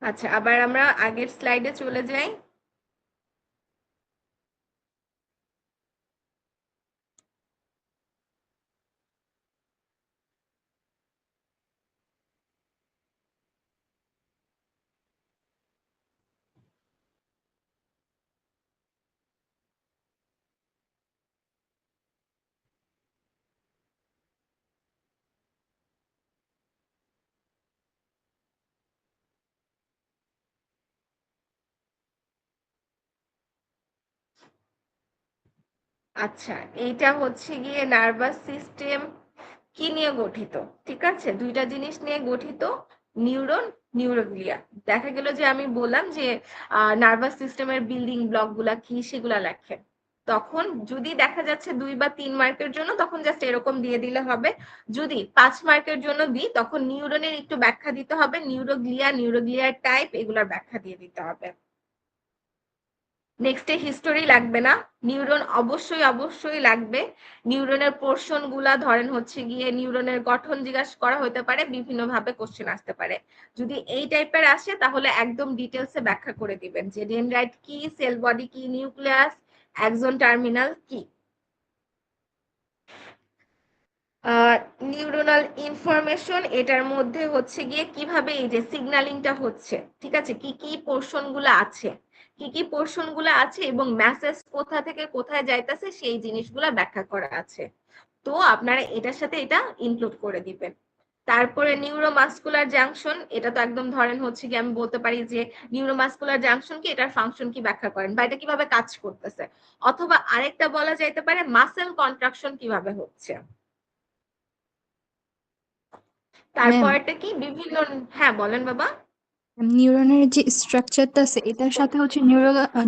আচ্ছা, আবার আমরা আগের স্লাইডে চলে যাই। আচ্ছা, এইটা হচ্ছে গিয়ে নার্ভাস সিস্টেম কি নিয়ে গঠিত, ঠিক আছে? দুইটা জিনিস নিয়ে গঠিত, নিউরন, নিউরোগ্লিয়া। দেখা গেল যে আমি বললাম যে নার্ভাস সিস্টেমের বিল্ডিং ব্লক গুলা কি সেগুলা লেখেন, তখন যদি দেখা যাচ্ছে 2 বা 3 মার্কের জন্য তখন জাস্ট এরকম দিয়ে দিলে হবে। যদি 5 মার্কের জন্য দিই তখন নিউরনের একটু ব্যাখ্যা দিতে হবে, নিউরোগ্লিয়া, নিউরোগ্লিয়ার টাইপ, এগুলার ব্যাখ্যা দিয়ে দিতে হবে। নেক্সটে হিস্টোরি লাগবে না, নিউরন অবশ্যই অবশ্যই লাগবে। নিউরনের পোর্শন গুলা ধরেন হচ্ছে গিয়ে নিউরনের গঠন জিজ্ঞাসা করা হতে পারে, বিভিন্ন ভাবে কোশ্চেন আসতে পারে। যদি এই টাইপের আসে তাহলে একদম ডিটেলসে ব্যাখ্যা করে দিবেন যে ডেনড্রাইট কি, সেল বডি কি, নিউক্লিয়াস, অ্যাক্সন টার্মিনাল কি। নিউরোনাল ইনফরমেশন, এটার মধ্যে হচ্ছে গিয়ে কিভাবে এই যে সিগন্যালিংটা হচ্ছে, ঠিক আছে, কি কি পোর্শন গুলো আছে, কি কি পোর্শন গুলো আছে এবং মেসেজ কোথা থেকে কোথায় যাইতেছে সেই জিনিসগুলা ব্যাখ্যা করা আছে। তো আপনারা এটার সাথে এটা ইনক্লুড করে দিবেন। তারপরে নিউরোমাস্কুলার জাংশন, এটা তো একদম ধরেন হচ্ছে কি আমি বলতে পারি যে নিউরোমাস্কুলার জাংশন কি, এটার ফাংশন কি ব্যাখ্যা করেন বা এটা কিভাবে কাজ করতেছে। অথবা আরেকটা বলা যাইতে পারে মাসেল কন্ট্রাকশন কিভাবে হচ্ছে। ম্যাম, তারপরটা কি বিভিন্ন, হ্যাঁ বলেন বাবা। নিউরনের যে স্ট্রাকচারটা আছে এটার সাথে হচ্ছে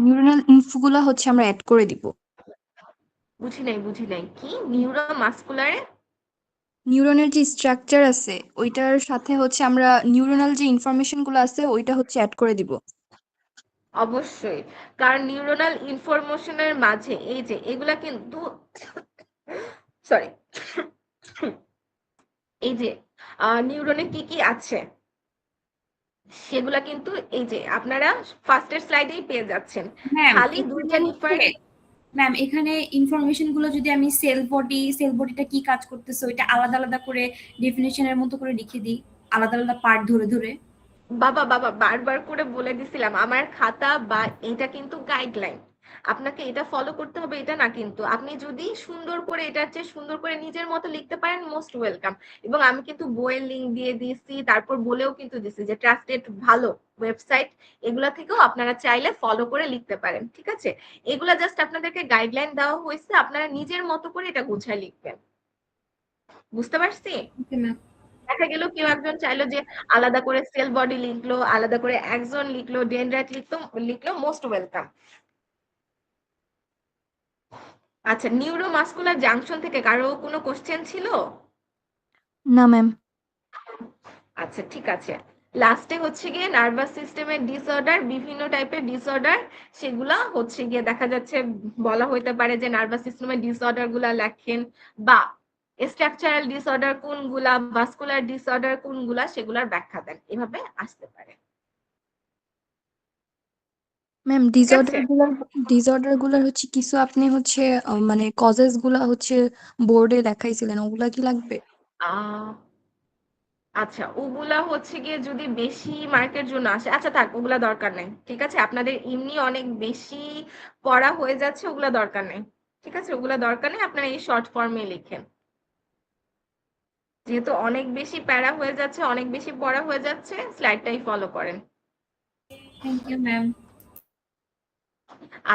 নিউরনাল ইনফোগুলা হচ্ছে আমরা অ্যাড করে দিব। বুঝি নাই কি নিউরোমাস্কুলারে? নিউরনের যে স্ট্রাকচার আছে ওইটার সাথে হচ্ছে আমরা নিউরনাল যে ইনফরমেশন গুলো আছে ওইটা হচ্ছে অ্যাড করে দিব। অবশ্যই, কারণ নিউরোনাল ইনফরমেশনের মাঝে এই যে এগুলা কিন্তু সরি এই যে নিউরনে কি কি আছে সেগুলা কিন্তু এই যে আপনারা ফার্স্টের স্লাইডেই পেয়ে যাচ্ছেন। ম্যাম খালি দুইটা ডিফারেন্ট। ম্যাম এখানে ইনফরমেশন গুলো যদি আমি সেল বডিটা কি কাজ করতেছে ওইটা আলাদা আলাদা করে ডেফিনেশনের মতো করে লিখে দিই, আলাদা আলাদা পার্ট ধরে ধরে। বাবা বাবা বারবার করে বলে দিছিলাম আমার খাতা বা এটা কিন্তু গাইডলাইন, আপনাকে এটা ফলো করতে হবে এটা না, কিন্তু আপনি যদি সুন্দর করে এটার চেয়ে সুন্দর করে নিজের মতো লিখতে পারেন মোস্ট ওয়েলকাম। এবং আমি কিন্তু বইয়ের লিঙ্ক দিয়ে দিছি, তারপর বলেও কিন্তু দিছি যে ট্রাস্টেড ভালো ওয়েবসাইট, এগুলা থেকেও আপনারা চাইলে ফলো করে লিখতে পারেন, ঠিক আছে? এগুলা জাস্ট আপনাদেরকে গাইডলাইন দেওয়া হয়েছে, আপনারা নিজের মতো করে এটা গুছায় লিখবেন। বুঝতে পারছি? Okay ma'am. দেখা গেল কেউ একজন চাইলো যে আলাদা করে সেল বডি লিখলো, আলাদা করে অ্যাক্সন লিখলো, ডেনড্রাইট লিখলো মোস্ট ওয়েলকাম। আচ্ছা, নিউরোমাস্কুলার জাংশন থেকে কারো কোনো কোশ্চেন ছিল? না ম্যাম। আচ্ছা ঠিক আছে। লাস্টে হচ্ছে গিয়ে নার্ভাস সিস্টেমের ডিসঅর্ডার, বিভিন্ন টাইপের ডিসঅর্ডার, সেগুলা হচ্ছে গিয়ে দেখা যাচ্ছে বলা হইতে পারে যে নার্ভাস সিস্টেমের ডিসঅর্ডার গুলা লেখেন, বা স্ট্রাকচারাল ডিসঅর্ডার কোনগুলা, ভাস্কুলার ডিসঅর্ডার কোনগুলা, সেগুলার ব্যাখ্যা দেন, এভাবে আসতে পারে। ম্যাম, ঠিক আছে, ডিসঅর্ডার গুলার হচ্ছে কিছু আপনি হচ্ছে মানে কজেস গুলা হচ্ছে বোর্ডে দেখাইছিলেন, ওগুলা কি লাগবে? আহ আচ্ছা ওগুলা হচ্ছে গিয়ে যদি বেশি মার্কের জন্য আসে, আচ্ছা থাক ওগুলা দরকার নাই, ঠিক আছে? আপনাদের এমনি অনেক বেশি পড়া হয়ে যাচ্ছে, ওগুলা দরকার নেই, ঠিক আছে? ওগুলা দরকার নেই, আপনারা এই শর্ট ফর্মে লিখেন। যেহেতু অনেক বেশি প্যারা হয়ে যাচ্ছে, অনেক বেশি পড়া হয়ে যাচ্ছে, স্লাইডটাই ফলো করেন। Thank you ma'am.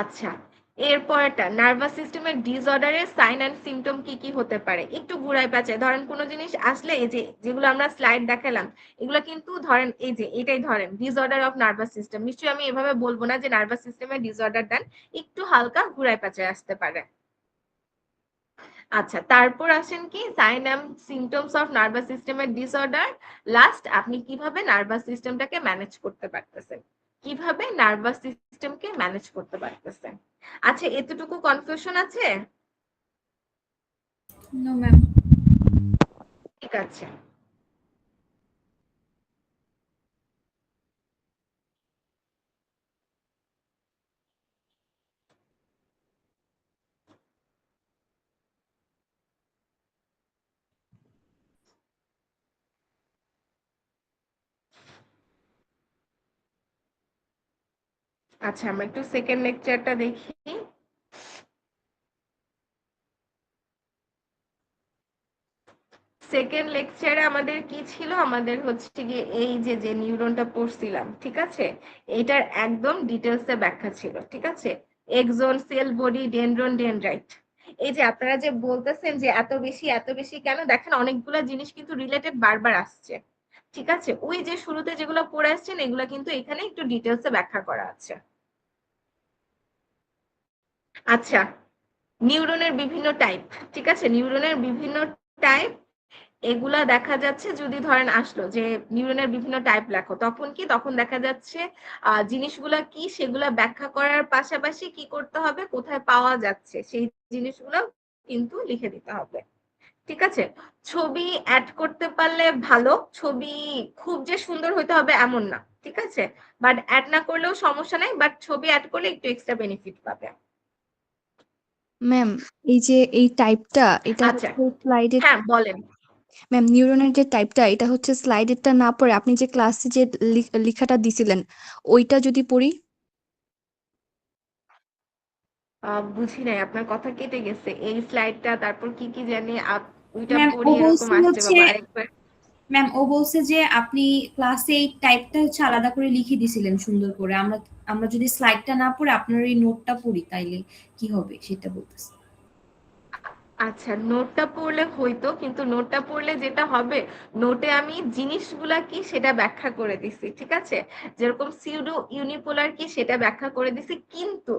আচ্ছা, এরপরটা নার্ভাস সিস্টেমের ডিসঅর্ডারের সাইন অ্যান্ড সিমটম কি কি হতে পারে, একটু ঘুরাই পেঁচায় ধরেন কোনো জিনিস আসলে, এই যে যেগুলো আমরা স্লাইড দেখালাম এগুলো কিন্তু ধরেন এই যে এটাই ধরেন ডিসঅর্ডার অফ নার্ভাস সিস্টেম, নিশ্চয়ই আমি এভাবে বলবো না যে নার্ভাস সিস্টেমের ডিসঅর্ডার দেন, একটু হালকা ঘুরাই পেঁচায় আসতে পারে। আচ্ছা, তারপর আসেন কি sign and symptoms of nervous সিস্টেমের ডিসঅর্ডার। লাস্ট আপনি কিভাবে নার্ভাস সিস্টেমটাকে ম্যানেজ করতে পারতেছেন, কিভাবে নার্ভাস সিস্টেমকে ম্যানেজ করতে পারতেছেন। আচ্ছা, এতটুকু কনফিউশন আছে? No ma'am. ঠিক আছে। আচ্ছা, আমরা একটু সেকেন্ড লেকচারটা দেখি। সেকেন্ড লেকচারে আমাদের কি ছিল, আমাদের হচ্ছে গিয়ে এই যে যে নিউরনটা পড়ছিলাম, ঠিক আছে, এটার একদম ডিটেলসে ব্যাখ্যা ছিল, ঠিক আছে? Axon, cell body, dendron, dendrite, এই যে আপনারা যে বলতেছেন যে এত বেশি কেন, দেখেন অনেকগুলা জিনিস কিন্তু রিলেটেড বারবার আসছে, ঠিক আছে? ওই যে শুরুতে যেগুলো পড়ে আসছেন এগুলো কিন্তু এখানে একটু ডিটেলসে ব্যাখ্যা করা আছে। আচ্ছা, নিউরনের বিভিন্ন টাইপ, ঠিক আছে, নিউরনের বিভিন্ন টাইপ, এগুলা দেখা যাচ্ছে যদি ধরেন আসলো যে নিউরনের বিভিন্ন টাইপ লেখো, তখন কি, তখন দেখা যাচ্ছে জিনিসগুলা কি সেগুলা ব্যাখ্যা করার পাশাপাশি কি করতে হবে, কোথায় পাওয়া যাচ্ছে সেই জিনিসগুলো কিন্তু লিখে দিতে হবে, ঠিক আছে? ছবি অ্যাড করতে পারলে ভালো, ছবি খুব যে সুন্দর হইতে হবে এমন না, ঠিক আছে, বাট অ্যাড না করলেও সমস্যা নাই, বাট ছবি অ্যাড করলে একটু এক্সট্রা বেনিফিট পাবে। ম্যাম, এই যে এই টাইপটা, এটা আচ্ছা, হচ্ছে স্লাইডের, হ্যাঁ বলেন। ম্যাম নিউরনের যে টাইপটা, এটা হচ্ছে স্লাইডেরটা না পড়ে আপনি যে ক্লাসে যে লেখাটা দিছিলেন ওইটা যদি পড়ি। বুঝি নাই, আপনার কথা কেটে গেছে, এই স্লাইডটা তারপর কি কি জানি ওইটা ম্যাম ও পড়ি এরকম বলছে আসছে হচ্ছে বাবা, আরেকবার। ম্যাম ও বলছে যে আপনি ক্লাসে এই টাইপটা হচ্ছে আলাদা করে লিখে দিছিলেন সুন্দর করে, আমরা আমরা যদি স্লাইডটা না পড়ে আপনার এই নোটটা পড়ি তাইলে কি হবে সেটা বলতেছে। আচ্ছা, নোটটা পড়লে হইতো, কিন্তু নোটটা পড়লে যেটা হবে, নোটে আমি জিনিসগুলা কি সেটা ব্যাখ্যা করে দিছি, ঠিক আছে, যেরকম সিউডো ইউনিপোলার কি সেটা ব্যাখ্যা করে দিছি, কিন্তু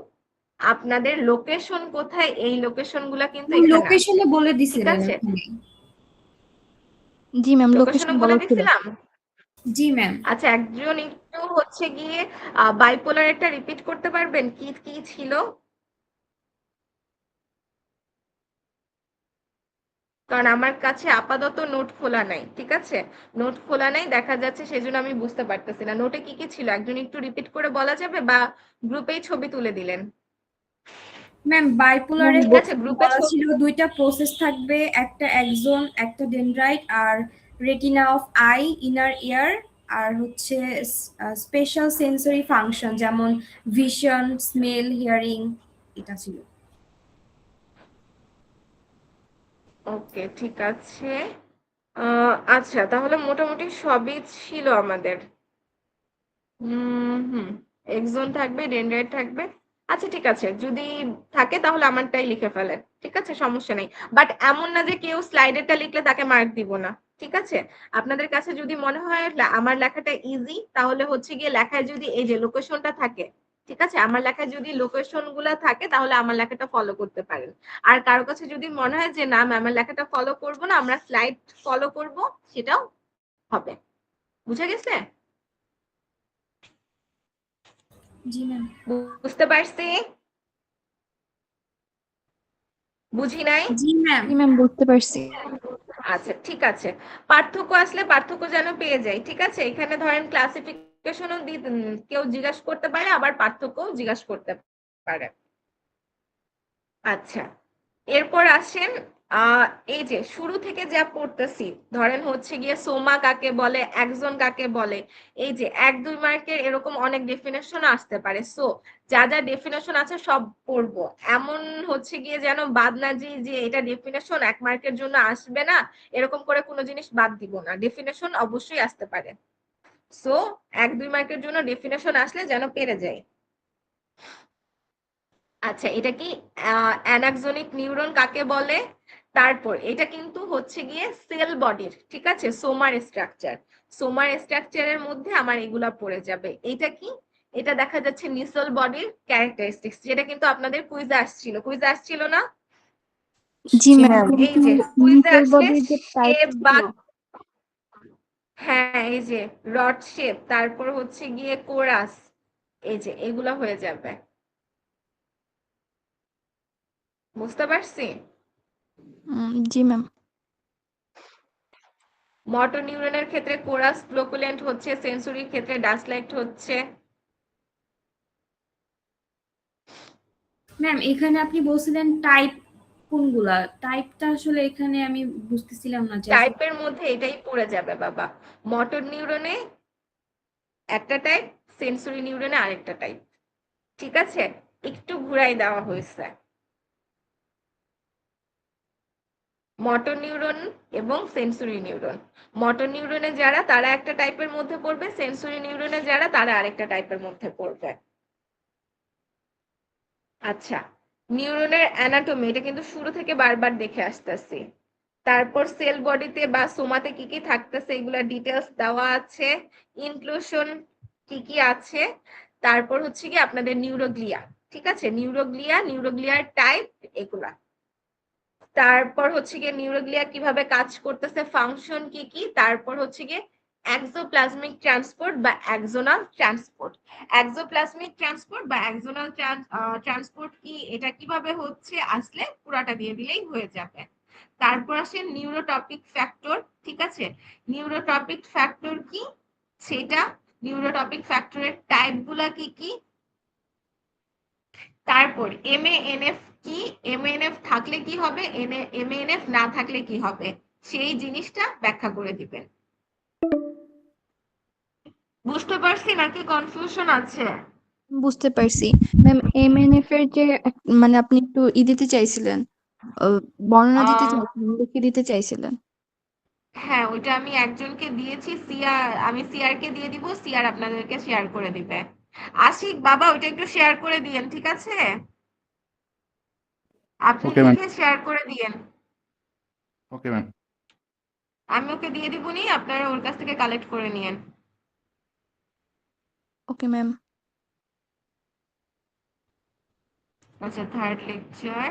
আপনাদের লোকেশন কোথায় এই লোকেশন গুলা কিন্তু এখানে আছে, লোকেশনে বলে ঠিক দিছিলেন আছে? ওখানে। জি ম্যাম, লোকেশন লোকেশনে বলে বলা ছিল। দিছিলাম। জি ম্যাম। আচ্ছা, একজন একটু হচ্ছে গিয়ে বাইপোলার একটা রিপিট করতে পারবেন, কি কি ছিল? কারণ আমার কাছে আপাতত নোট খোলা নাই, ঠিক আছে, নোট খোলা নাই দেখা যাচ্ছে, সেজন্য আমি বুঝতে পারতেছি না নোটে কি কি ছিল, একজন একটু রিপিট করে বলা যাবে, বা গ্রুপেই ছবি তুলে দিলেন? ম্যাম ম্যাম বাইপোলারে ঠিক আছে, গ্রুপে বলা ছবি। ছিল দুইটা প্রসেস থাকবে, একটা এক্সন একটা ডেনড্রাইট, আর retina of eye, inner ear, আর হচ্ছে স্পেশাল সেন্সরি ফাংশন যেমন ভিশন, স্মেল, হিয়ারিং, এটা ছিল। ওকে, ঠিক আছে। আচ্ছা, তাহলে মোটামুটি সবই ছিল আমাদের। হুম, এক্সন থাকবে, ডেনড্রাইট থাকবে। আচ্ছা ঠিক আছে, যদি থাকে তাহলে আমারটাই লিখে ফেলেন, ঠিক আছে, সমস্যা নেই। বাট এমন না যে কেউ স্লাইডেরটা লিখলে তাকে মার্ক দিব না, ঠিক আছে? আপনাদের কাছে যদি মনে হয় আমার লেখাটা ইজি, তাহলে হচ্ছে গিয়ে লেখায় যদি এই যে লোকেশনটা থাকে, ঠিক আছে, আমার লেখায় যদি লোকেশন গুলা থাকে তাহলে আমার লেখাটা ফলো করতে পারেন। আর কারো কাছে যদি মনে হয় যে না আমার লেখাটা ফলো করবো না, আমরা স্লাইড ফলো করব, সেটাও হবে। বুঝে গেছে? জি ম্যাম। বুঝতে পারছি? বুঝি নাই? জি ম্যাম। জি ম্যাম, বুঝতে পারছি। আচ্ছা ঠিক আছে, পার্থক্য আসলে পার্থক্য যেন পেয়ে যাই, ঠিক আছে, এখানে ধরেন ক্লাসিফিকেশনও কেউ জিজ্ঞাসা করতে পারে, আবার পার্থক্যও জিজ্ঞাসা করতে পারে। আচ্ছা, এরপর আসেন এই যে শুরু থেকে যা পড়তেছি, ধরেন হচ্ছে গিয়ে সোমা কাকে বলে, একজন কাকে বলে, এই যে 1-2 মার্কের এরকম অনেক ডেফিনেশন আসতে পারে, সো যা যা ডেফিনেশন আছে সব পড়বো, এমন হচ্ছে গিয়ে যেন বাদ না যে এটা ডেফিনেশন 1 মার্কের জন্য আসবে না, এরকম করে কোনো জিনিস বাদ দিব না, ডেফিনেশন অবশ্যই আসতে পারে, সো 1-2 মার্কের জন্য ডেফিনেশন আসলে যেন পেরে যায়। আচ্ছা, এটা কি অ্যানাক্সনিক নিউরন কাকে বলে, তারপর এটা কিন্তু হচ্ছে গিয়ে সেল বডির, ঠিক আছে, সোমার স্ট্রাকচার, সোমার স্ট্রাকচারের মধ্যে আমার এগুলা পড়ে যাবে। এটা কি, এটা দেখা যাচ্ছে নিসেল বডির ক্যারেক্টারিস্টিক্স, যেটা কিন্তু আপনাদের কুইজে আসছিল না? জি ম্যাম, এই কিন্তু যে কুইজে নিসেল আসলে বডির যে টাইপ শেপ বা, ছিল। হ্যাঁ এই যে রড শেপ, তারপর হচ্ছে গিয়ে কোরাস, এই যে এগুলা হয়ে যাবে। বুঝতে পারছি? জি ম্যাম। মোটর নিউরনের ক্ষেত্রে কোরাস ফ্লোকুলেন্ট হচ্ছে, সেন্সরির ক্ষেত্রে ডাসলাইট হচ্ছে। ম্যাম এখানে আপনি বলছিলেন টাইপ কোনগুলা, টাইপটা আসলে এখানে আমি বুঝতেছিলাম না যে আসলে। টাইপের মধ্যে এটাই পড়ে যাবে বাবা, মোটর নিউরনে একটা টাইপ, সেন্সরি নিউরনে আরেকটা টাইপ, ঠিক আছে, একটু ঘুরাই দেওয়া হয়েছে। মোটর নিউরন এবং সেন্সরি নিউরন, মোটর নিউরনে যারা তারা একটা টাইপের মধ্যে পড়বে, সেন্সরি নিউরনে যারা তারা আরেকটা টাইপের মধ্যে পড়বে। আচ্ছা, নিউরনের অ্যানাটমি, এটা কিন্তু শুরু থেকে বারবার দেখে আসতেছি। তারপর সেল বডিতে বা সোমাতে কি কি থাকতেছে এগুলা ডিটেলস দেওয়া আছে, ইনক্লুশন কি কি আছে, তারপর হচ্ছে কি আপনাদের নিউরোগ্লিয়া, ঠিক আছে, নিউরোগ্লিয়ার টাইপ এগুলা, তারপর হচ্ছে গিয়ে নিউরোগ্লিয়া কিভাবে কাজ করতেছে, ফাংশন কি কি, তারপর হচ্ছে গিয়ে এক্সোপ্লাজমিক ট্রান্সপোর্ট বা এক্সোনাল ট্রান্সপোর্ট। এক্সোপ্লাজমিক ট্রান্সপোর্ট বা এক্সোনাল ট্রান্সপোর্ট কি, এটা কিভাবে হচ্ছে আসলে পুরাটা দিয়ে দিলেই হয়ে যাবে। তারপর আসে নিউরোটপিক ফ্যাক্টর, ঠিক আছে, নিউরোটপিক ফ্যাক্টর কি সেটা, নিউরোটপিক ফ্যাক্টরের টাইপ গুলা কি কি, তারপর এমএএনএফ কি, এমএএনএফ থাকলে কি হবে, এমএএনএফ না থাকলে কি হবে, সেই জিনিসটা ব্যাখ্যা করে দিবেন। বুঝতে পারছি নাকি কনফিউশন আছে? বুঝতে পারছি ম্যাম। এমএনএফ এর যে মানে আপনি একটু দিতে চাইছিলেন, বর্ণনা দিতে আহ চাইছিলেন, লিখে দিতে চাইছিলেন। হ্যাঁ, ওইটা আমি একজনকে দিয়েছি, সিআর, আমি সিআর কে দিয়ে দিব, সিআর আপনাদেরকে শেয়ার করে দিবে। আশিক বাবা ওইটা একটু শেয়ার করে দিয়েন, ঠিক আছে, আপনি ওকে ম্যাম। লিখে শেয়ার করে দিয়েন। Okay ma'am. আমি ওকে দিয়ে দিবনি, আপনারা ওর কাছ থেকে কালেক্ট করে নিয়েন। Okay ma'am. আচ্ছা, থার্ড লেকচার।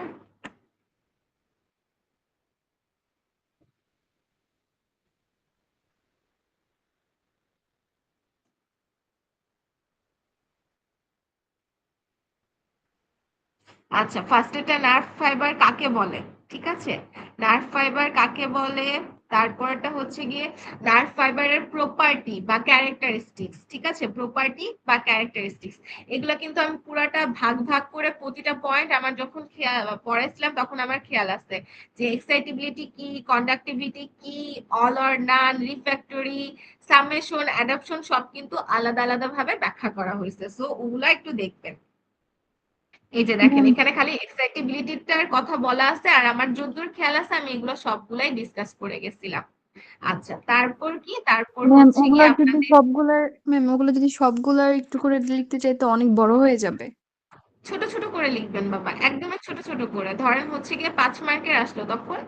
আচ্ছা, ফার্স্ট এটা নার্ভ ফাইবার কাকে বলে, ঠিক আছে, নার্ভ ফাইবার কাকে বলে, তারপরটা হচ্ছে গিয়ে নার্ভ ফাইবারের প্রপার্টি বা ক্যারেক্টারিস্টিক্স, ঠিক আছে, প্রপার্টি বা ক্যারেক্টারিস্টিক্স, এগুলো কিন্তু আমি পুরাটা ভাগ ভাগ করে প্রতিটা পয়েন্ট আমার যখন পড়াইছিলাম তখন আমার খেয়াল আছে যে এক্সাইটেবিলিটি কি, কন্ডাক্টিভিটি কি, all or naan, refractory, summation, adoption সব কিন্তু আলাদা আলাদা ভাবে ব্যাখ্যা করা হয়েছে, সো ওগুলা একটু দেখবেন। এই যে দেখেন ম্যাম এখানে খালি এক্সাইটেবিলিটিটার কথা বলা আছে, আর আমার যতদূর খেয়াল আছে আমি এগুলো সবগুলাই ডিসকাস করে গেছিলাম। আচ্ছা, তারপর কি, তারপর ম্যাম হচ্ছে কি ওগুলো যদি আপনাদের সবগুলার ম্যাম ওগুলো যদি সবগুলার একটু করে লিখতে চাই তো অনেক বড় হয়ে যাবে। ছোট ছোট করে লিখবেন বাবা, একদমই ছোট ছোট করে, ধরেন হচ্ছে গিয়ে 5 মার্কের আসলো তখন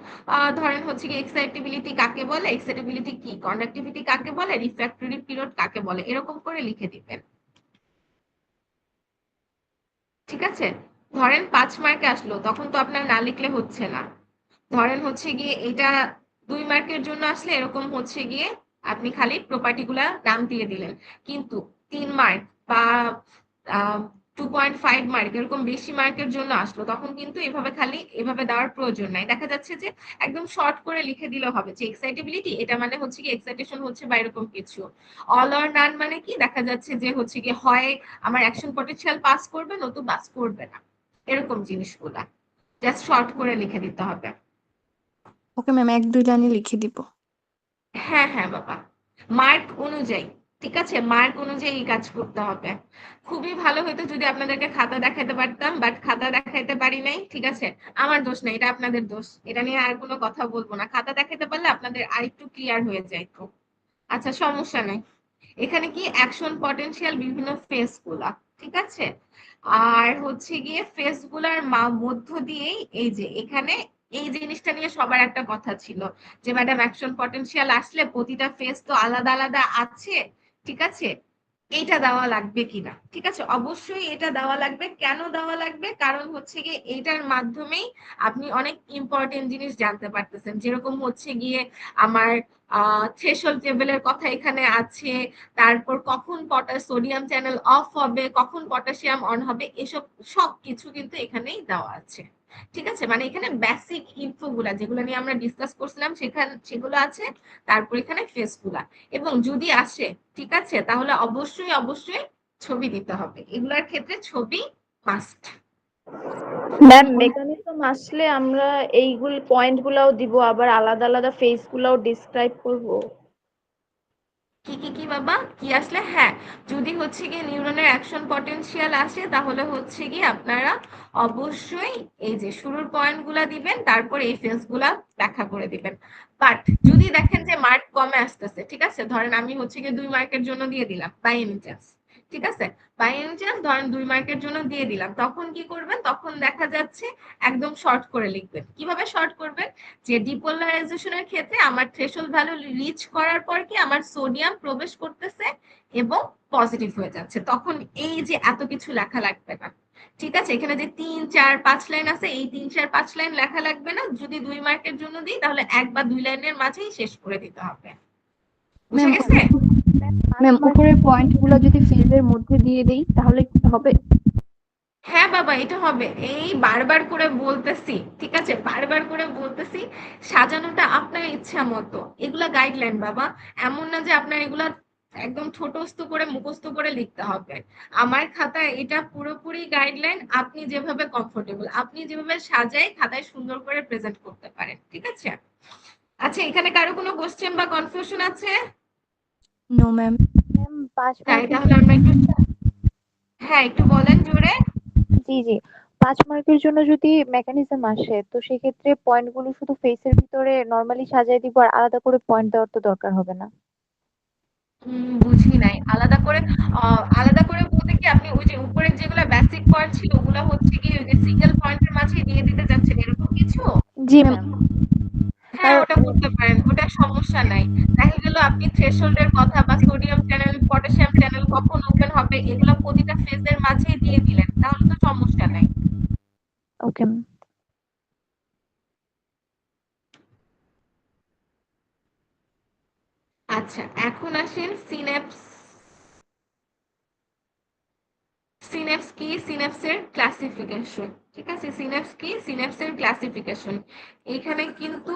ধরেন হচ্ছে গিয়ে এক্সাইটেবিলিটি কাকে বলে, এক্সাইটেবিলিটি কি, কন্ডাক্টিভিটি কাকে বলে, রিফ্র্যাক্টরি পিরিয়ড কাকে বলে, এরকম করে লিখে দিবেন, ঠিক আছে। ধরেন 5 মার্কে আসলো তখন তো আপনার না লিখলে হচ্ছে না, ধরেন হচ্ছে গিয়ে এটা 2 মার্কের জন্য আসলে এরকম হচ্ছে গিয়ে আপনি খালি প্রপার্টি গুলা নাম দিয়ে দিলেন, কিন্তু 3 মার্ক বা 2.5 মার্ক এরকম বেশি মার্কের জন্য আসলো তখন কিন্তু এভাবে খালি এভাবে দেওয়ার প্রয়োজন নাই, দেখা যাচ্ছে যে একদম শর্ট করে লিখে দিলে হবে যে এক্সাইটেবিলিটি এটা মানে হচ্ছে কি এক্সাইটেশন হচ্ছে বা এরকম কিছু, অল অর নান মানে কি, দেখা যাচ্ছে যে হচ্ছে কি হয় আমার অ্যাকশন পটেনশিয়াল পাস করবে নতু পাস করবে না, এরকম জিনিসগুলা জাস্ট শর্ট করে লিখে দিতে হবে। ওকে ম্যাম, 1-2 লাইনে লিখে দিব। হ্যাঁ হ্যাঁ বাবা, মার্ক অনুযায়ী, ঠিক আছে, মার্ক অনুযায়ী এই কাজ করতে হবে। খুবই ভালো হতো যদি আপনাদেরকে খাতা দেখাতে পারতাম, বাট খাতা দেখাইতে পারি নাই, ঠিক আছে, আমার দোষ না, এটা আপনাদের দোষ, এটা নিয়ে আর কোনো কথা বলবো না, খাতা দেখাতে পারলে আপনাদের আরেকটু ক্লিয়ার হয়ে যাইতো। আচ্ছা, সমস্যা নেই। এখানে কি অ্যাকশন পটেনশিয়াল বিভিন্ন ফেজ গুলা, ঠিক আছে, আর হচ্ছে গিয়ে ফেজ গুলার মধ্য দিয়েই এই যে এখানে এই জিনিসটা নিয়ে সবার একটা কথা ছিল যে ম্যাডাম অ্যাকশন পটেনশিয়াল আসলে প্রতিটা ফেজ তো আলাদা আলাদা আছে, ঠিক আছে, এইটা দেওয়া লাগবে কিনা, ঠিক আছে, অবশ্যই এটা দেওয়া লাগবে। কেন দেওয়া লাগবে, কারণ হচ্ছে গিয়ে এইটার মাধ্যমেই আপনি অনেক ইম্পর্টেন্ট জিনিস জানতে পারতেছেন, যেরকম হচ্ছে গিয়ে আমার থ্রেশহোল্ড লেভেলের কথা এখানে আছে, তারপর কখন সোডিয়াম চ্যানেল অফ হবে, কখন পটাশিয়াম অন হবে, এসব সব কিছু কিন্তু এখানেই দেওয়া আছে, ঠিক আছে, মানে এখানে বেসিক ইনফো গুলা যেগুলো নিয়ে আমরা ডিসকাস করছিলাম সেগুলো আছে, তারপর এখানে ফেস গুলা, এবং যদি আসে, ঠিক আছে, তাহলে অবশ্যই অবশ্যই ছবি দিতে হবে, এগুলোর ক্ষেত্রে ছবি মাস্ট। ম্যাম মেকানিজম আসলে আমরা এইগুলো পয়েন্ট গুলাও দিব, আবার আলাদা আলাদা ফেস গুলাও ডিসক্রাইব করব। কি কি কি বাবা, কি আসলে, হ্যাঁ, যদি হচ্ছে গিয়ে নিউরনের অ্যাকশন পটেনশিয়াল আসে তাহলে হচ্ছে গিয়ে আপনারা অবশ্যই এই যে শুরুর পয়েন্ট গুলা দিবেন, তারপর এই ফেজ গুলা ব্যাখ্যা করে দিবেন। বাট যদি দেখেন যে মার্ক কমে আসতেছে, ঠিক আছে, ধরেন আমি হচ্ছে গিয়ে 2 মার্কের জন্য দিয়ে দিলাম বাই এনি চান্স, ঠিক আছে, বাই এনি চান্স ধরেন 2 মার্কের জন্য দিয়ে দিলাম, তখন কি করবেন, তখন দেখা যাচ্ছে একদম শর্ট করে লিখবেন। কিভাবে শর্ট করবেন, যে ডিপোলারাইজেশনের ক্ষেত্রে আমার থ্রেশহোল্ড ভ্যালু রিচ করার পর কি আমার সোডিয়াম প্রবেশ করতেছে এবং পজিটিভ হয়ে যাচ্ছে, তখন এই যে এত কিছু লেখা লাগবে না। ঠিক আছে, এখানে যে 3 4 5 লাইন আছে, এই 3 4 5 লাইন লেখা লাগবে না। যদি 2 মার্কের জন্য দিই তাহলে 1 বা 2 লাইনের মাঝেই শেষ করে দিতে হবে। বুঝা ম্যাম গেছে? ম্যাম উপরের পয়েন্টগুলো যদি ফেজের মধ্যে দিয়ে দেই তাহলে কি হবে? হ্যাঁ বাবা, এটা হবে। এই বারবার করে বলতেছি, ঠিক আছে, বারবার করে বলতেছি, সাজানোটা আপনার ইচ্ছা মতো। এগুলা গাইডলাইন বাবা, এমন না যে আপনার এগুলা একদম ছোটস্থ করে মুখস্থ করে লিখতে হবে। আমার খাতায় এটা পুরোপুরি গাইডলাইন, আপনি যেভাবে কমফোর্টেবল, আপনি যেভাবে সাজাই খাতায় সুন্দর করে প্রেজেন্ট করতে পারেন। ঠিক আছে, আচ্ছা, এখানে কারো কোনো কোশ্চেন বা কনফিউশন আছে? No ma'am. ম্যাম 5 তাই মার্কের তাহলে আমরা একটু, হ্যাঁ একটু বলেন জোরে। জি 5 মার্কের জন্য যদি মেকানিজম আসে তো সেক্ষেত্রে পয়েন্টগুলো শুধু ফেসের ভিতরে নর্মালি সাজিয়ে দিব আর আলাদা করে পয়েন্ট দেওয়ার তো দরকার হবে না। বুঝি নাই আলাদা করে। আলাদা করে বলতে কি আপনি ওই যে উপরে যেগুলা বেসিক পয়েন্ট ছিল ওগুলা হচ্ছে কি ওই যে সিঙ্গেল পয়েন্টের মাঝে দিয়ে দিতে যাচ্ছেন এরকম কিছু? জি ম্যাম। হ্যাঁ ওটা করতে পারেন, ওটা সমস্যা নাই। দেখা গেল আপনি থ্রেশহোল্ডের কথা বা সোডিয়াম চ্যানেল পটাশিয়াম চ্যানেল কখন ওপেন হবে এগুলা প্রতিটা ফেজের মাঝেই দিয়ে দিলেন, তাহলে তো সমস্যা নাই। Okay ma'am. আচ্ছা, এখন আসেন সিন্যাপস। সিন্যাপস কি, সিন্যাপসের ক্লাসিফিকেশন। ঠিক আছে, সিন্যাপস কি, সিন্যাপসের ক্লাসিফিকেশন। এখানে কিন্তু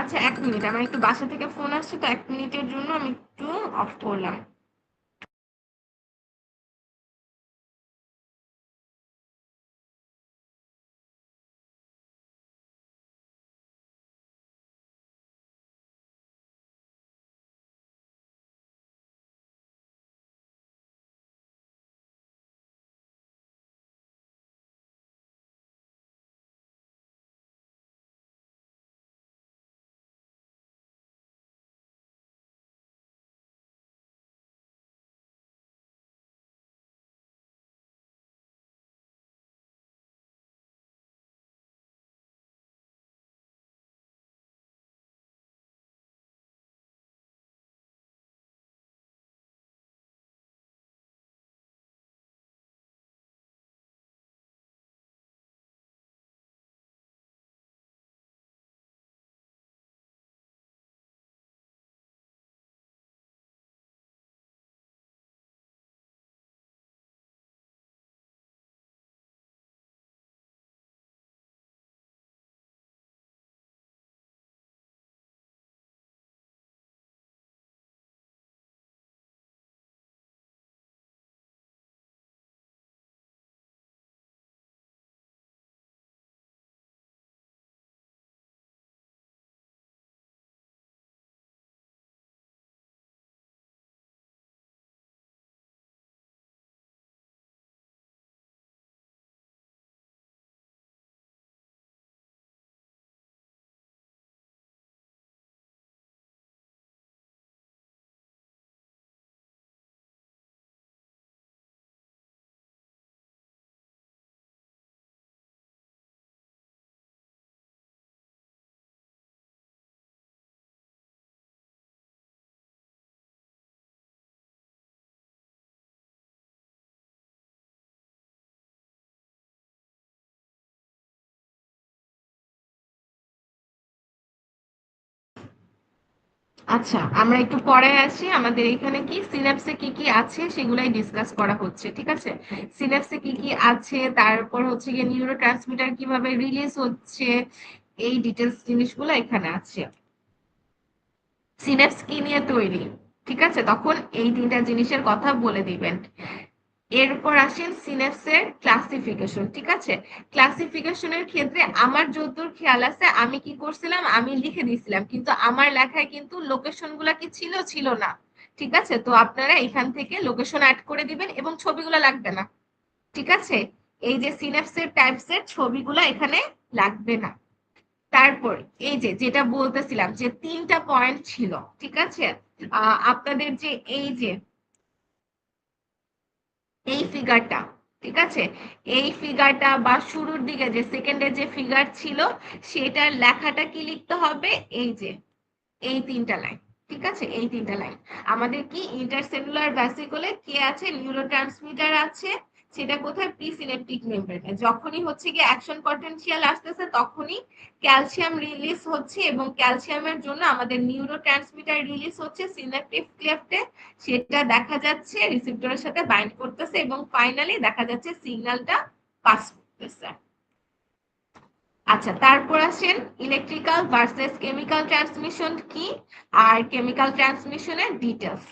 আচ্ছা 1 মিনিট, আমার একটু বাসা থেকে ফোন আসছে, তো 1 মিনিটের জন্য আমি একটু অফ করলাম। আচ্ছা, আমরা একটু পরে আসি। আমাদের এখানে কি সিন্যাপসে কি কি আছে সেগুলাই ডিসকাস করা হচ্ছে। ঠিক আছে, সিন্যাপসে কি কি আছে, তারপর হচ্ছে গিয়ে নিউরোট্রান্সমিটার কিভাবে রিলিজ হচ্ছে, এই ডিটেলস জিনিসগুলো এখানে আছে। সিন্যাপস কি নিয়ে তৈরি, ঠিক আছে, তখন এই 3টা জিনিসের কথা বলে দিবেন। এরপর আসেন সিন্যাপসের ক্লাসিফিকেশন। ঠিক আছে, ক্লাসিফিকেশনের ক্ষেত্রে আমার যতদূর খেয়াল আছে আমি কি করছিলাম, আমি লিখে দিয়েছিলাম, কিন্তু আমার লেখায় কিন্তু লোকেশন গুলা কি ছিল, ছিল না। ঠিক আছে, তো আপনারা এখান থেকে লোকেশন অ্যাড করে দিবেন এবং ছবিগুলো লাগবে না। ঠিক আছে, এই যে সিন্যাপসের টাইপসের ছবিগুলো এখানে লাগবে না। তারপর এই যে যেটা বলতেছিলাম যে 3টা পয়েন্ট ছিল, ঠিক আছে? আপনাদের যে এই ফিগারটা, ঠিক আছে, এই ফিগারটা বা শুরুর দিকে যে সেকেন্ডের যে ফিগার ছিল সেটার লেখাটা কি লিখতে হবে? এই 3টা লাইন, ঠিক আছে, এই 3টা লাইন। আমাদের কি ইন্টারসেলুলার ভ্যাসিকলে কি আছে? নিউরোট্রান্সমিটার আছে। সেটা কোথায়? প্রিসিনেপটিক মেমব্রেনে। যখনই হচ্ছে গিয়ে অ্যাকশন পটেনশিয়াল আসতেছে তখনই ক্যালসিয়াম রিলিজ হচ্ছে, এবং ক্যালসিয়ামের জন্য আমাদের নিউরোট্রান্সমিটার রিলিজ হচ্ছে সিনাপটিক ক্লেফটে। সেটা দেখা যাচ্ছে রিসেপ্টরের সাথে বাইন্ড করতেছে, এবং ফাইনালি দেখা যাচ্ছে সিগন্যালটা পাস করতেছে। আচ্ছা, তারপর আসেন ইলেকট্রিক্যাল ভার্সেস কেমিক্যাল ট্রান্সমিশন কি, আর কেমিক্যাল ট্রান্সমিশনের ডিটেলস,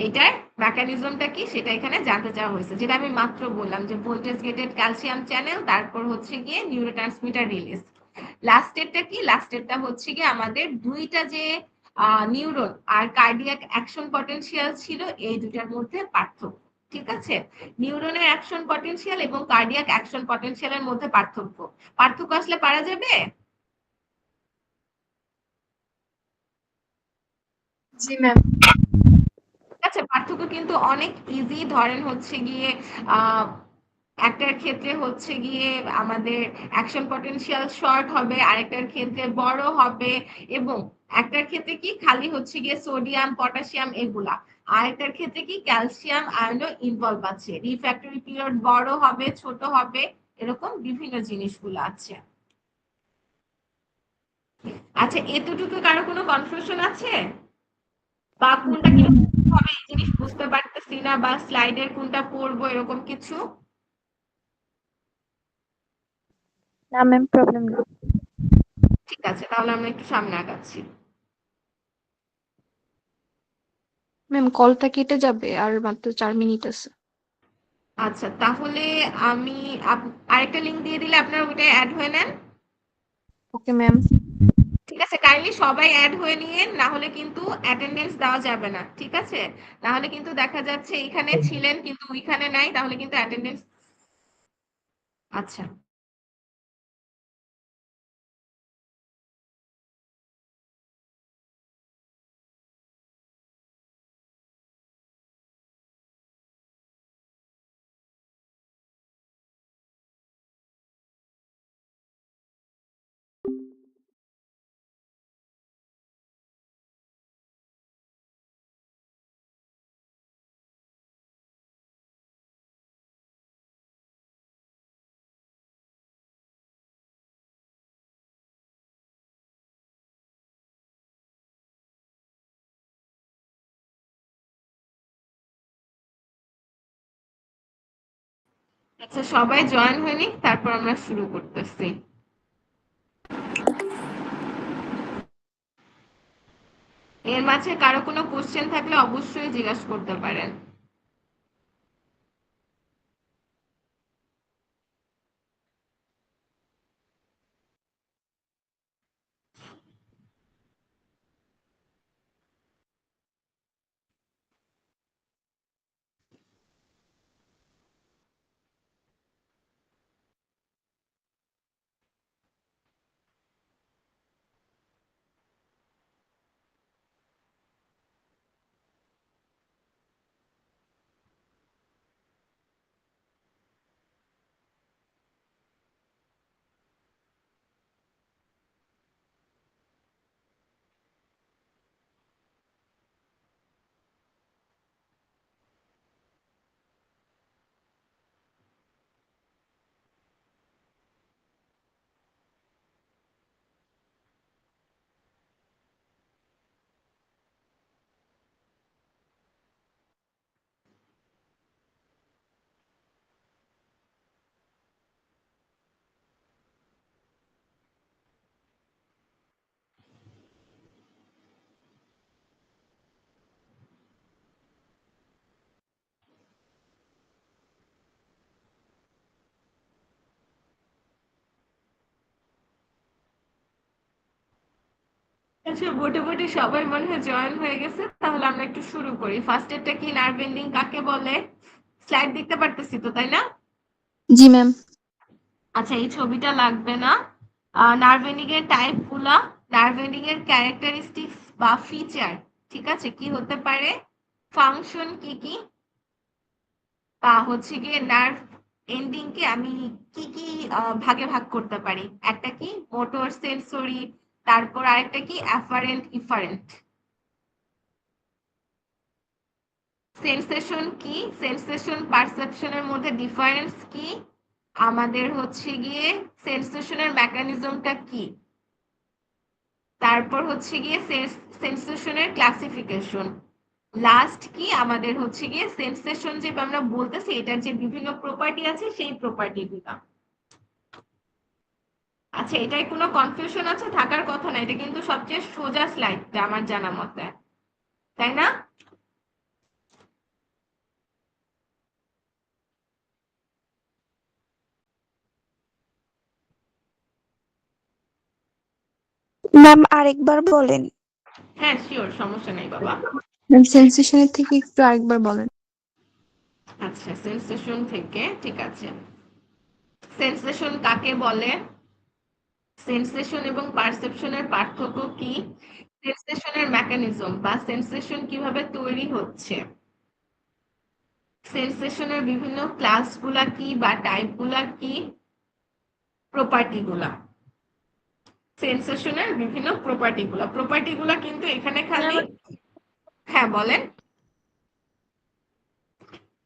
এটার মেকানিজমটা কি সেটা এখানে জানতে চাওয়া হয়েছে। যেটা আমি মাত্র বললাম যে ভোল্টেজ গেটেড ক্যালসিয়াম চ্যানেল, তারপর হচ্ছে গিয়ে নিউরোট্রান্সমিটার রিলিজ। লাস্টেরটা কি? লাস্টেরটা হচ্ছে গিয়ে আমাদের দুইটা যে নিউরন আর কার্ডিয়াক অ্যাকশন পটেনশিয়াল ছিল, এই দুটার মধ্যে পার্থক্য, ঠিক আছে? নিউরনের অ্যাকশন পটেনশিয়াল এবং কার্ডিয়াক অ্যাকশন পটেনশিয়ালের মধ্যে পার্থক্য আসলে পারা যাবে? জি ম্যাম। ঠিক আছে, পার্থক্য কিন্তু অনেক ইজি। ধরেন হচ্ছে গিয়ে আহ একটার ক্ষেত্রে হচ্ছে গিয়ে আমাদের অ্যাকশন পটেনশিয়াল শর্ট হবে, আরেকটার ক্ষেত্রে বড় হবে, এবং একটার ক্ষেত্রে কি খালি হচ্ছে গিয়ে সোডিয়াম পটাশিয়াম এগুলা, আরেকটার ক্ষেত্রে কি ক্যালসিয়াম আয়নও ইনভলভ আছে, রিফ্র্যাক্টরি পিরিয়ড বড় হবে ছোট হবে, এরকম বিভিন্ন জিনিসগুলো আছে। আচ্ছা, এতটুকু কারো কোনো কনফিউশন আছে? বা কোনটা কি হবে এই জিনিস বুঝতে পারতেছি না, বা স্লাইডের কোনটা পড়বো, এরকম কিছু? না ম্যাম, প্রবলেম নেই। ঠিক আছে, তাহলে আমরা একটু সামনে আগাচ্ছি। ম্যাম কলটা কেটে যাবে, আর মাত্র 4 মিনিট আছে। আচ্ছা, তাহলে আমি আরেকটা লিংক দিয়ে দিলে আপনারা ওইটা অ্যাড হয়ে নেন। Okay ma'am. ঠিক আছে, কাইন্ডলি সবাই অ্যাড হয়ে নিয়েন, না হলে কিন্তু অ্যাটেন্ডেন্স দেওয়া যাবে না, ঠিক আছে? না হলে কিন্তু দেখা যাচ্ছে এখানে ছিলেন কিন্তু ওইখানে নাই, তাহলে কিন্তু অ্যাটেন্ডেন্স। আচ্ছা, আচ্ছা, সবাই জয়েন হয়ে নিক, তারপর আমরা শুরু করতেছি। এর মাঝে কারো কোনো কোশ্চেন থাকলে অবশ্যই জিজ্ঞাসা করতে পারেন। আচ্ছা, মোটামুটি সবাই মনে হয় জয়েন হয়ে গেছে, তাহলে আমরা একটু শুরু করি। ফার্স্ট এডটা কি, নার্ভ এন্ডিং কাকে বলে? স্লাইড দেখতে পারতেছি তো, তাই না? জি ম্যাম। আচ্ছা, এই ছবিটা লাগবে না। নার্ভ এন্ডিং এর টাইপ গুলা, নার্ভ এন্ডিং এর ক্যারেক্টারিস্টিক্স বা ফিচার, ঠিক আছে, কি হতে পারে, ফাংশন কি কি, বা হচ্ছে গিয়ে নার্ভ এন্ডিং কে আমি কি কি ভাগে ভাগ করতে পারি। একটা কি মোটর সেন্সরি, তারপর আরেকটা কি অ্যাফারেন্ট ইফারেন্ট। সেন্সেশন কি, সেন্সেশন পারসেপশনের মধ্যে ডিফারেন্স কি, আমাদের হচ্ছে গিয়ে সেন্সেশনের মেকানিজমটা কি, তারপর হচ্ছে গিয়ে সেন্সেশনের ক্লাসিফিকেশন, লাস্ট কি আমাদের হচ্ছে গিয়ে সেন্সেশন যে আমরা বলতেছি এটার যে বিভিন্ন প্রপার্টি আছে সেই প্রপার্টি গুলা। আচ্ছা, এটাই কোনো কনফিউশন আছে? থাকার কথা না, এটা কিন্তু সবচেয়ে সোজা স্লাইডটা আমার জানা মতে, তাই না? ম্যাম আরেকবার বলেন। হ্যাঁ শিওর, সমস্যা নেই বাবা। ম্যাম সেন্সেশনের থেকে একটু আরেকবার বলেন। আচ্ছা, সেন্সেশন থেকে, ঠিক আছে। সেন্সেশন কাকে বলে, সেন্সেশন এবং পারসেপশনের পার্থক্য কি, সেন্সেশনের মেকানিজম বা সেন্সেশন কিভাবে তৈরি হচ্ছে, সেন্সেশনের বিভিন্ন ক্লাসগুলা কি বা টাইপগুলা কি, প্রপার্টিগুলা, সেন্সেশনের বিভিন্ন প্রপার্টিগুলা কিন্তু এখানে খালি, হ্যাঁ বলেন,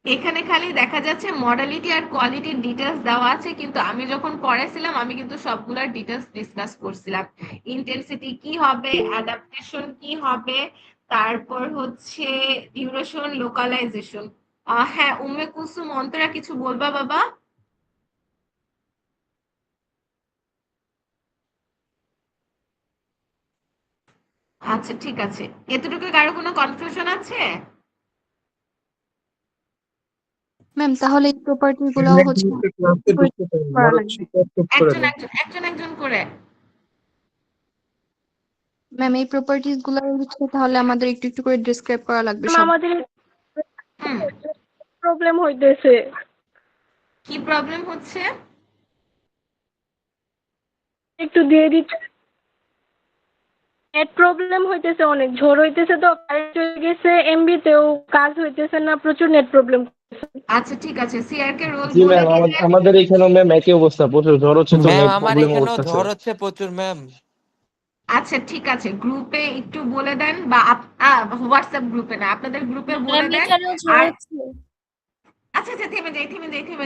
এখানে খালি দেখা যাচ্ছে মডালিটি আর কোয়ালিটির ডিটেলস দেওয়া আছে, কিন্তু আমি যখন পড়াইছিলাম আমি কিন্তু সবগুলার ডিটেলস ডিসকাস করছিলাম। ইন্টেন্সিটি কি হবে, অ্যাডাপ্টেশন কি হবে, তারপর হচ্ছে ডিউরেশন, লোকালাইজেশন। হ্যাঁ উম্মে কুলসুম অন্তরা কিছু বলবা বাবা? আচ্ছা ঠিক আছে, এতটুকু কারো কোনো কনফিউশন আছে? ম্যাম তাহলে এই প্রপার্টি গুলো হচ্ছে ক্লাসে ঢুকতে পারি করা বড় লাগবে। করে একজন দেয়। একজন একজন একজন করে। ম্যাম এই প্রপার্টিজ গুলো হচ্ছে তাহলে আমাদের একটু একটু করে ডিসক্রাইব করা লাগবে সব। আমাদের হুম, প্রবলেম হইতেছে, কি প্রবলেম হচ্ছে? একটু দিয়ে দিচ্ছে। নেট প্রবলেম হইতেছে, অনেক ঝড় হইতেছে তো কারেন্ট চলে গেছে, এমবিতেও কাজ হইতেছে না, প্রচুর নেট প্রবলেম। আচ্ছা ঠিক আছে, সিআর কে রোল জি বলে ম্যাম, দিলে। আমাদের এখানেও ম্যাম একই অবস্থা, প্রচুর ঝড় হচ্ছে তো ম্যাম নেট আমার প্রবলেম এখানেও করতেছে। ঝড় হচ্ছে প্রচুর ম্যাম। আচ্ছা ঠিক আছে, গ্রুপে একটু বলে দেন, বা হোয়াটসঅ্যাপ গ্রুপে না, আপনাদের গ্রুপে বলে দেন। আর আচ্ছা আচ্ছা, থেমে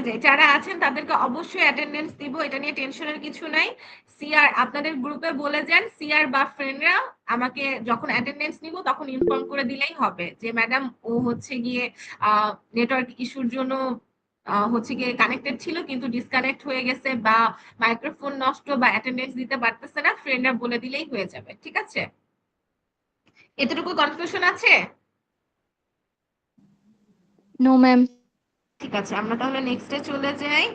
যাই, যারা আছেন তাদেরকে অবশ্যই অ্যাটেন্ডেন্স দিব, এটা নিয়ে টেনশনের কিছু নাই। সিআর আপনাদের গ্রুপে বলে যান, সিআর বা ফ্রেন্ডরা আমাকে যখন অ্যাটেন্ডেন্স নিব তখন ইনফর্ম করে দিলেই হবে যে ম্যাডাম ও হচ্ছে গিয়ে নেটওয়ার্ক ইস্যুর জন্য হচ্ছে গিয়ে কানেক্টেড ছিল কিন্তু ডিসকানেক্ট হয়ে গেছে, বা মাইক্রোফোন নষ্ট, বা অ্যাটেন্ডেন্স দিতে পারতেছে না, ফ্রেন্ডরা বলে দিলেই হয়ে যাবে, ঠিক আছে? এতটুকু কনফিউশন আছে? No ma'am. ঠিক আছে, আমরা তাহলে নেক্সটে চলে যাই।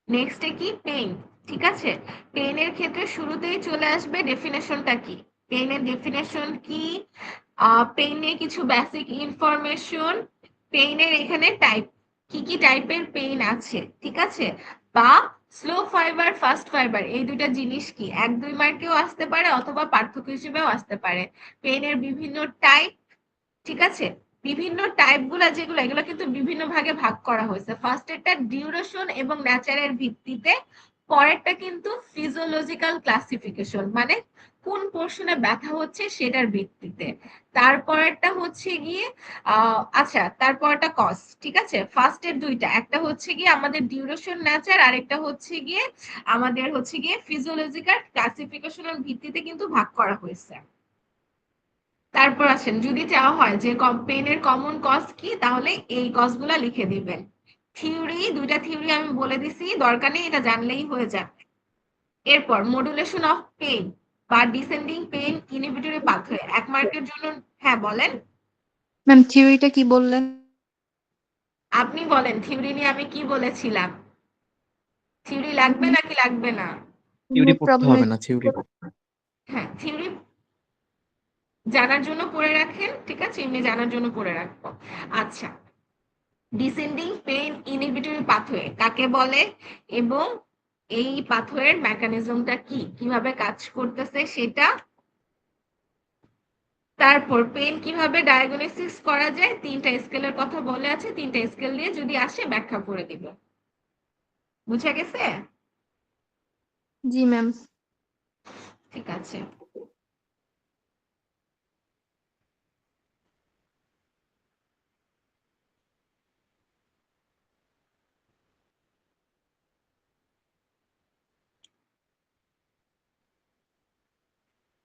নেক্সটে কি, পেইন, ঠিক আছে। পেইনের ক্ষেত্রে শুরুতেই চলে আসবে ডেফিনেশনটা কি, পেইনের ডেফিনেশন কি, পেইন নিয়ে কিছু বেসিক ইনফরমেশন, পেইনের এখানে টাইপ, কি কি টাইপের পেইন আছে, ঠিক আছে, বা স্লো ফাইবার ফাস্ট ফাইবার এই দুইটা জিনিস কি, 1-2 মার্কেও আসতে পারে অথবা পার্থক্য হিসেবেও আসতে পারে। পেইনের বিভিন্ন টাইপ, ঠিক আছে, বিভিন্ন টাইপ গুলা যেগুলো, এগুলো কিন্তু বিভিন্ন ভাগে ভাগ করা হয়েছে। ফার্স্ট এরটা ডিউরেশন এবং ন্যাচারের ভিত্তিতে, পরেরটা কিন্তু ফিজিওলজিক্যাল ক্লাসিফিকেশন, মানে কোন পোর্শনে ব্যথা হচ্ছে সেটার ভিত্তিতে, তারপরেরটা হচ্ছে গিয়ে আচ্ছা তারপরটা কজ, ঠিক আছে। ফার্স্ট এর দুইটা, একটা হচ্ছে গিয়ে আমাদের ডিউরেশন ন্যাচার, আরেকটা হচ্ছে গিয়ে আমাদের হচ্ছে গিয়ে ফিজিওলজিক্যাল ক্লাসিফিকেশনের ভিত্তিতে কিন্তু ভাগ করা হয়েছে। তারপর আসেন, যদি চাওয়া হয় যে পেইনের কমন কজ কি, তাহলে এই কজগুলা লিখে দিবেন। থিওরি, দুইটা থিওরি আমি বলে দিছি, দরকার নেই, এটা জানলেই হয়ে যাবে। এরপর মডুলেশন অফ পেইন বা ডিসেন্ডিং পেইন ইনহিবিটরি পাথওয়ে, 1 মার্কের জন্য। হ্যাঁ বলেন, ম্যাম থিওরিটা কি বললেন? আপনি বলেন থিওরি নিয়ে আমি কি বলেছিলাম, থিওরি লাগবে নাকি লাগবে না? থিওরি নো পড়তে প্রবলেম। হবে না, থিওরি। হ্যাঁ, থিওরি জানার জন্য পড়ে রাখেন, ঠিক আছে, এমনি জানার জন্য পড়ে রাখবো। আচ্ছা, ডিসেন্ডিং পেইন ইনহিবিটরি পাথওয়ে কাকে বলে এবং এই পাথওয়ের মেকানিজমটা কি, কিভাবে কাজ করতেছে সেটা, তারপর পেন কিভাবে ডায়াগনোসিস করা যায়, 3টা স্কেলের কথা বলে আছে, 3টা স্কেল দিয়ে যদি আসে ব্যাখ্যা করে দিব। বুঝা গেছে? জি ম্যাম। ঠিক আছে।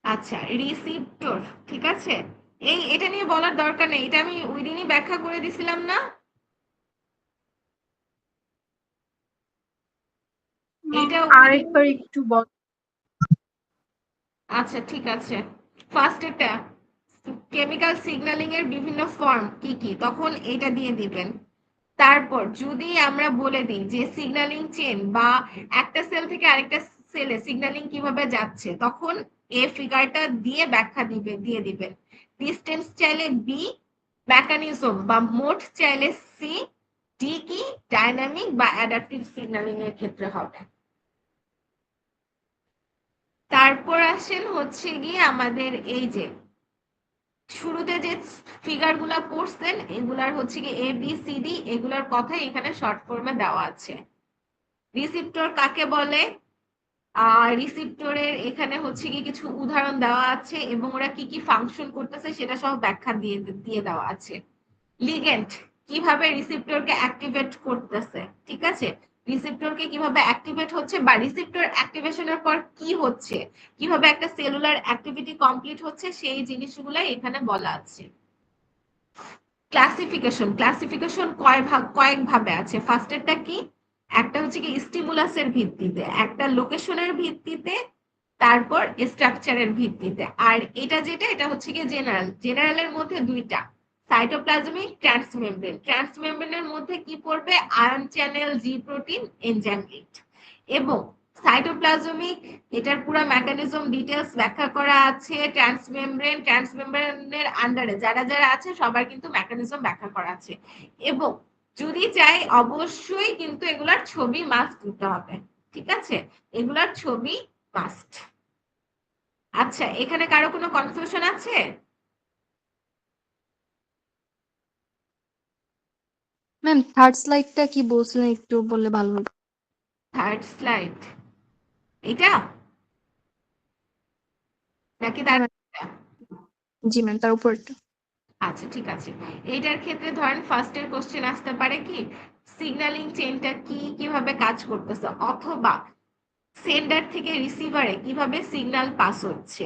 আচ্ছা, রিসিপ্টর, ঠিক আছে, এটা নিয়ে বলার দরকার নেই, এটা আমি ওই দিনই ব্যাখ্যা করে দিছিলাম না? এটা আরেকবার একটু বল। আচ্ছা ঠিক আছে। ফার্স্ট এটা কেমিক্যাল সিগন্যালিং এর বিভিন্ন ফর্ম কি কি, তখন এটা দিয়ে দিবেন। তারপর যদি আমরা বলে দিই যে সিগন্যালিং চেন বা একটা সেল থেকে আরেকটা সেলে সিগন্যালিং কিভাবে যাচ্ছে, তখন এই ফিগারটা দিয়ে ব্যাখ্যা দিয়ে দিবেন। ডিসটেন্স চাইলে বি, মেকানিজম বা মোড চাইলে সি, ডি কি ডাইনামিক বা অ্যাডাপটিভ সিগন্যালিং এর ক্ষেত্রে হবে। তারপর আসেন হচ্ছে গিয়ে আমাদের এই যে শুরুতে যে ফিগার গুলা পড়ছেন, এগুলার হচ্ছে কি এ বি সি ডি, এগুলার কথা এখানে শর্ট ফর্মে দেওয়া আছে। রিসিপ্টর কাকে বলে, রিসিপ্টরের এখানে হচ্ছে কি কিছু উদাহরণ দেওয়া আছে এবং ওরা কি কি ফাংশন করতেছে সেটা সব ব্যাখ্যা দিয়ে দেওয়া আছে। লিগেন্ড কিভাবে রিসিপ্টরকে অ্যাক্টিভেট করতেছে, ঠিক আছে, রিসিপ্টরকে কিভাবে অ্যাক্টিভেট হচ্ছে বা রিসিপ্টর অ্যাক্টিভেশনের পর কি হচ্ছে, কিভাবে একটা সেলুলার অ্যাক্টিভিটি কমপ্লিট হচ্ছে, সেই জিনিসগুলাই এখানে বলা আছে। ক্লাসিফিকেশন কয়েক ভাবে আছে। ফার্স্টেরটা কি, একটা হচ্ছে কি স্টিমুলাসের ভিত্তিতে, একটা লোকেশনের ভিত্তিতে, তারপর স্ট্রাকচারের ভিত্তিতে। আর এটা হচ্ছে কি জেনারেলের মধ্যে দুইটা, সাইটোপ্লাজমিক, ট্রান্সমেমব্রেনের মধ্যে কি পড়বে, আয়ন চ্যানেল, জি প্রোটিন, এনজাইম লিঙ্কড। এবং সাইটোপ্লাজমিক, এটার পুরো মেকানিজম ডিটেলস ব্যাখ্যা করা আছে। ট্রান্সমেমব্রেনের আন্ডারে যারা যারা আছে সবার কিন্তু মেকানিজম ব্যাখ্যা করা আছে। এবং যদি চাই অবশ্যই কিন্তু এগুলার ছবি মাস্ট দিতে হবে, ঠিক আছে, এগুলার ছবি মাস্ট। আচ্ছা, এখানে কারো কোনো কনফিউশন আছে? ম্যাম থার্ড স্লাইডটা কি বলছিলেন, একটু বললে ভালো হতো। থার্ড স্লাইড এটা নাকি তার? জি ম্যাম, তার উপরটা। আচ্ছা ঠিক আছে। এইটার ক্ষেত্রে ধরেন ফার্স্টের কোশ্চেন আসতে পারে কি, সিগন্যালিং চেইনটা কি, কিভাবে কাজ করতেছে, অথবা সেন্ডার থেকে রিসিভারে কিভাবে সিগন্যাল পাস হচ্ছে।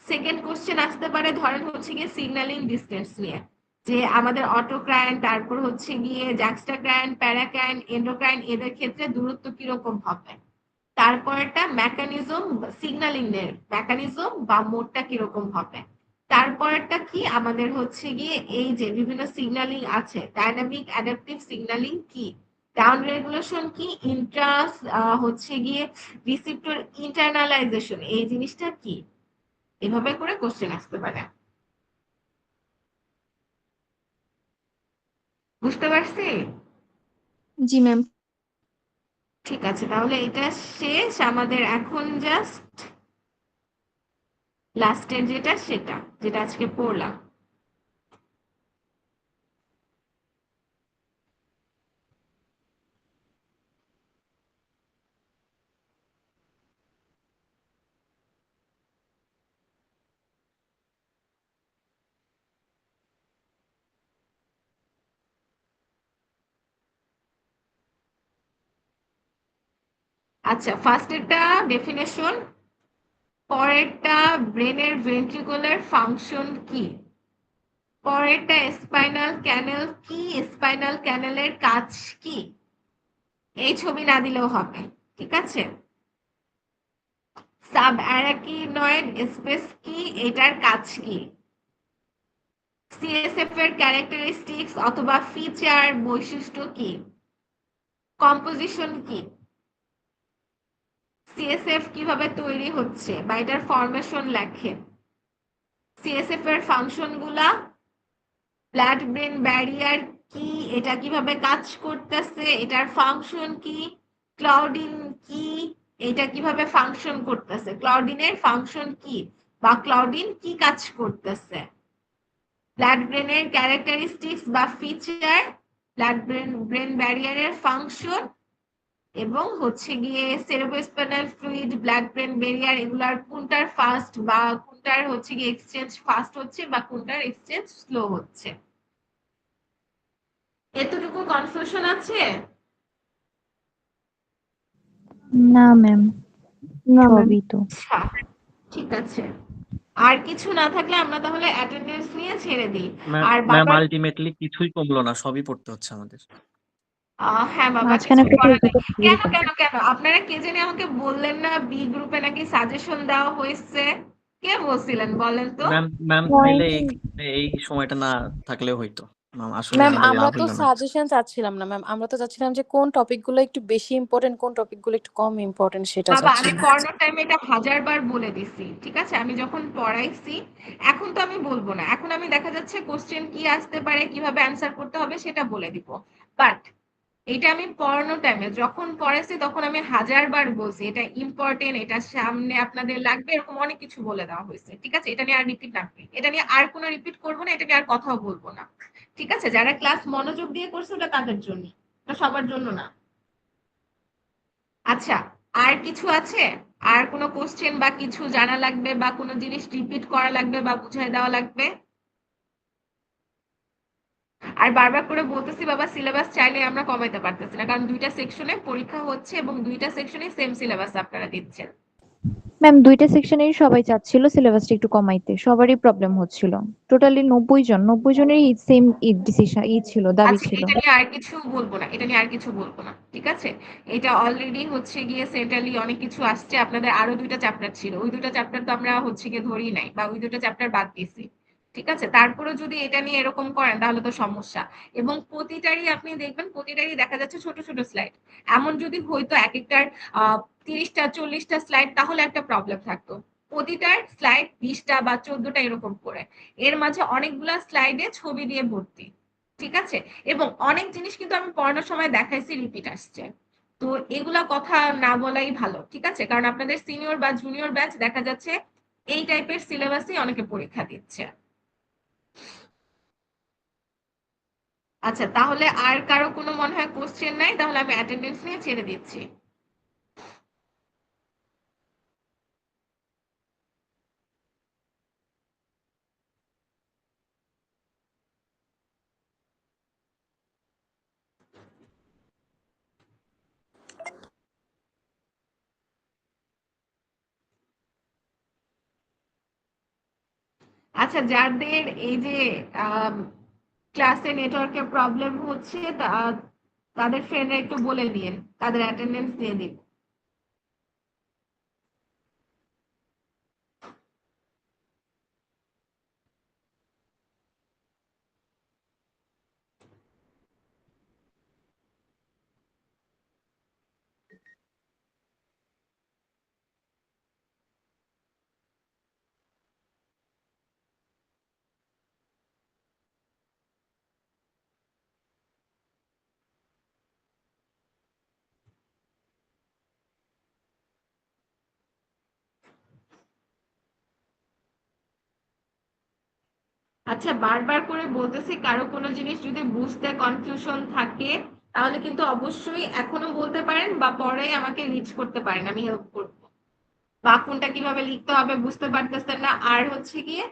সেকেন্ড কোশ্চেন আসতে পারে ধরেন হচ্ছে গিয়ে সিগন্যালিং ডিসটেন্স নিয়ে, যে আমাদের অটোক্রাইন, তারপর হচ্ছে গিয়ে জ্যাক্সটাক্রাইন, প্যারাক্রাইন, এন্ডোক্রাইন, এদের ক্ষেত্রে দূরত্ব কিরকম হবে। তারপরটা মেকানিজম, সিগন্যালিং এর মেকানিজম বা মোডটা কিরকম হবে। তারপরটা কি আমাদের হচ্ছে গিয়ে এই যে বিভিন্ন সিগন্যালিং আছে, ডাইনামিক, অ্যাডাপটিভ সিগন্যালিং কি, ডাউন রেগুলেশন কি, ইন্ট্রাস হচ্ছে গিয়ে রিসিপ্টর ইন্টারনালাইজেশন, এই জিনিসটা কি। এভাবে করে কোশ্চেন আসতে পারে। বুঝতে পারছি? জি ম্যাম। ঠিক আছে, তাহলে এটা শেষ আমাদের, এখন জাস্ট লাস্টের যেটা আজকে পড়লাম। আচ্ছা, ফার্স্টেরটা ডেফিনেশন, পরেরটা ব্রেনের ভেন্ট্রিকুলার ফাংশন কি, পরেরটা স্পাইনাল ক্যানেল কি, স্পাইনাল ক্যানেলের কাজ কি, এই ছবি না দিলেও হবে, ঠিক আছে। সাব অ্যারাকিনয়েড স্পেস কি, এটার কাজ কি, সিএসএফ এর ক্যারেক্টারিস্টিক্স অথবা ফিচার বৈশিষ্ট্য কি, কম্পোজিশন কি, সিএসএফ কিভাবে তৈরি হচ্ছে বা এটার ফরমেশন লেখে, সিএসএফ এর ফাংশন গুলা, ব্লাড ব্রেন ব্যারিয়ার কি, এটা কিভাবে কাজ করতেছে, এটার ফাংশন কি, ক্লাউডিন কি, এটা কিভাবে ফাংশন করতেছে, ক্লাউডিনের ফাংশন কি বা ক্লাউডিন কি কাজ করতেছে, ব্লাড ব্রেনের ক্যারেক্টারিস্টিক্স বা ফিচার, ব্লাড ব্রেন ব্যারিয়ারের ফাংশন, এবং হচ্ছে গিয়ে cerebrospinal fluid, blood brain barrier, এগুলার কোনটার ফাস্ট বা কোনটার হচ্ছে গিয়ে এক্সচেঞ্জ ফাস্ট হচ্ছে বা কোনটার এক্সচেঞ্জ স্লো হচ্ছে। এতটুকু কনফিউশন আছে? না ম্যাম, না ম্যাম। সবই তো। আচ্ছা, ঠিক আছে। আর কিছু না থাকলে আমরা তাহলে অ্যাটেন্ডেন্স নিয়ে ছেড়ে দিই। আর ম্যাম বারবার আলটিমেটলি কিছুই কমলো না, সবই পড়তে হচ্ছে আমাদের। হ্যাঁ বাবা, মাঝখানে কিছু করার নাই। কেন প্রচুর কেন কেন আপনারা কে জানি আমাকে বললেন না বি গ্রুপে নাকি সাজেশন দেওয়া হয়েছে? কে বলছিলেন বলেন তো? ম্যাম ম্যাম চাইলে এই সময়টা না থাকলেও হইতো। ম্যাম আসলে ম্যাম আমাদের আমরা লাভ তো হইলো না। সাজেশন চাচ্ছিলাম না ম্যাম, আমরা তো চাচ্ছিলাম যে কোন টপিকগুলো একটু বেশি ইম্পর্টেন্ট, কোন টপিকগুলো একটু কম ইম্পর্টেন্ট সেটা বাবা আমি চাচ্ছিলাম। পড়ানোর টাইমে এটা 1000বার বলে দিছি, ঠিক আছে? আমি যখন পড়াইছি, এখন তো আমি বলবো না, এখন আমি দেখা যাচ্ছে কোশ্চেন কি আসতে পারে, কিভাবে অ্যান্সার করতে হবে সেটা বলে দিব। বাট এটা আমি পড়ানোর টাইমে যখন পড়াইছি তখন আমি 1000বার বলছি এটা ইম্পর্টেন্ট, এটা সামনে আপনাদের লাগবে, এরকম অনেক কিছু বলে দেওয়া হয়েছে, ঠিক আছে? এটা নিয়ে আর রিপিট না করি, এটা নিয়ে আর কোনো রিপিট করবো না, এটা নিয়ে আর কথাও বলবো না, ঠিক আছে? যারা ক্লাস মনোযোগ দিয়ে করছে ওটা তাদের জন্য, এটা সবার জন্য না। আচ্ছা, আর কিছু আছে? আর কোনো কোশ্চেন বা কিছু জানা লাগবে বা কোনো জিনিস রিপিট করা লাগবে বা বুঝাই দেওয়া লাগবে? আর বারবার করে বলতেছি বাবা, সিলেবাস চাইলে আমরা কমাইতে পারতেছি না, কারণ 2টা সেকশনে পরীক্ষা হচ্ছে এবং 2টা সেকশনে সেম সিলেবাস আপনারা দিচ্ছেন। ম্যাম, 2টা সেকশনেরই সবাই চাচ্ছিল সিলেবাসটা একটু কমাইতে, সবারই প্রবলেম হচ্ছিল। টোটালি 90 জনেরই সেম ডিসিশন ছিল, দাবি আচ্ছা, ছিল। এটা নিয়ে আর কিছু বলবো না, এটা নিয়ে আর কিছু বলবো না, ঠিক আছে? এটা অলরেডি হচ্ছে গিয়ে সেন্ট্রালি অনেক কিছু আসছে, আপনাদের আরো 2টা চ্যাপ্টার ছিল, ওই 2টা চ্যাপ্টার তো আমরা হচ্ছে গিয়ে ধরি নাই বা ওই 2টা চ্যাপ্টার বাদ দিয়েছি, ঠিক আছে? তারপরে যদি এটা নিয়ে এরকম করেন তাহলে তো সমস্যা। এবং প্রতিটারই আপনি দেখবেন, প্রতিটারই দেখা যাচ্ছে ছোট ছোট স্লাইড। এমন যদি হইতো এক একটার 30টা 40টা স্লাইড, তাহলে একটা প্রবলেম থাকতো। প্রতিটার স্লাইড 20টা বা 14টা এরকম করে, এর মাঝে অনেকগুলা স্লাইডে ছবি দিয়ে ভর্তি, ঠিক আছে? এবং অনেক জিনিস কিন্তু আমি পড়ানোর সময় দেখাইছি রিপিট আসছে। তো এগুলা কথা না বলাই ভালো, ঠিক আছে? কারণ আপনাদের সিনিয়র বা জুনিয়র ব্যাচ দেখা যাচ্ছে এই টাইপের সিলেবাসই অনেকে পরীক্ষা দিচ্ছে। আচ্ছা, তাহলে আর কারো কোনো মনে হয় কোশ্চেন নাই, তাহলে আমি অ্যাটেন্ডেন্স নিয়ে ছেড়ে দিচ্ছি। আচ্ছা, যাদের এই যে ক্লাসে নেটওয়ার্কের প্রবলেম হচ্ছে তাদের ফ্রেন্ডরা একটু বলে দিন, তাদের অ্যাটেন্ডেন্স দিয়ে দিন। আচ্ছা, বারবার করে বলতেছি, কারো কোনো জিনিস যদি বুঝতে কনফিউশন থাকে তাহলে কিন্তু অবশ্যই এখনো বলতে পারেন বা পরে আমাকে রিচ করতে পারেন, আমি হেল্প করব। বা কোনটা কিভাবে লিখতে হবে বুঝতে পারতেছেন না, আর হচ্ছে গিয়ে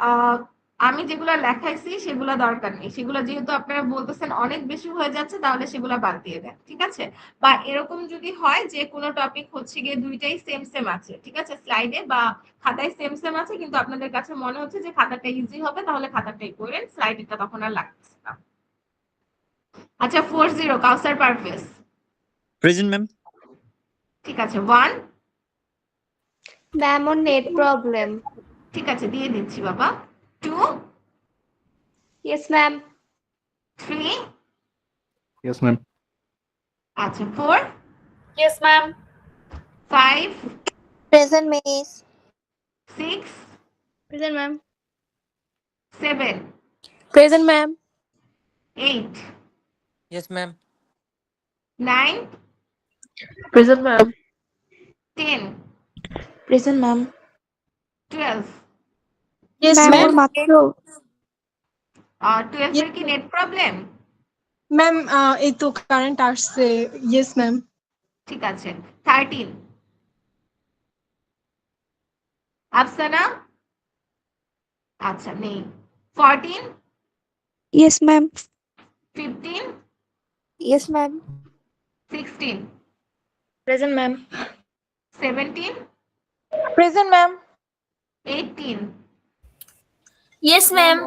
আহ আমি যেগুলা লেখাইছি সেগুলা দরকার নেই, সেগুলা যেহেতু আপনারা বলতেছেন অনেক বেশি হয়ে যাচ্ছে, তাহলে সেগুলা বাদ দিয়ে দেন, ঠিক আছে? বা এরকম যদি হয় যে কোনো টপিক হচ্ছে গিয়ে দুইটাই সেম সেম আছে, ঠিক আছে, স্লাইডে বা খাতায় সেম সেম আছে, কিন্তু আপনাদের কাছে মনে হচ্ছে যে খাতাটা ইজি হবে, তাহলে খাতাটাই করেন, স্লাইডেরটা তখন আর লাগছে না। আচ্ছা, 40 কাউসার পারভেজ। Present ma'am. ঠিক আছে, 1। ম্যাম ওর নেট প্রবলেম। ঠিক আছে, দিয়ে দিচ্ছি বাবা। 2। Yes ma'am. 3। Yes, ma'am. আচ্ছা, 4। Yes ma'am. 5, Present, Miss. 6, Present, ma'am. 7, Present, ma'am. 8, Yes, ma'am. 9, Present, ma'am. 10, Present, ma'am. 12. Yes, Ma'am, ma'am. ওর মাত্র 12 এর কি নেট প্রবলেম? ম্যাম এই তো কারেন্ট আসছে। Yes ma'am. ঠিক আছে। 13, আফসানা? আচ্ছা নেই। 14, yes, ma'am. 15, Yes, ma'am. 16, Present, ma'am. 17, Present, ma'am. 18, Yes, ma'am.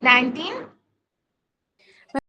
19,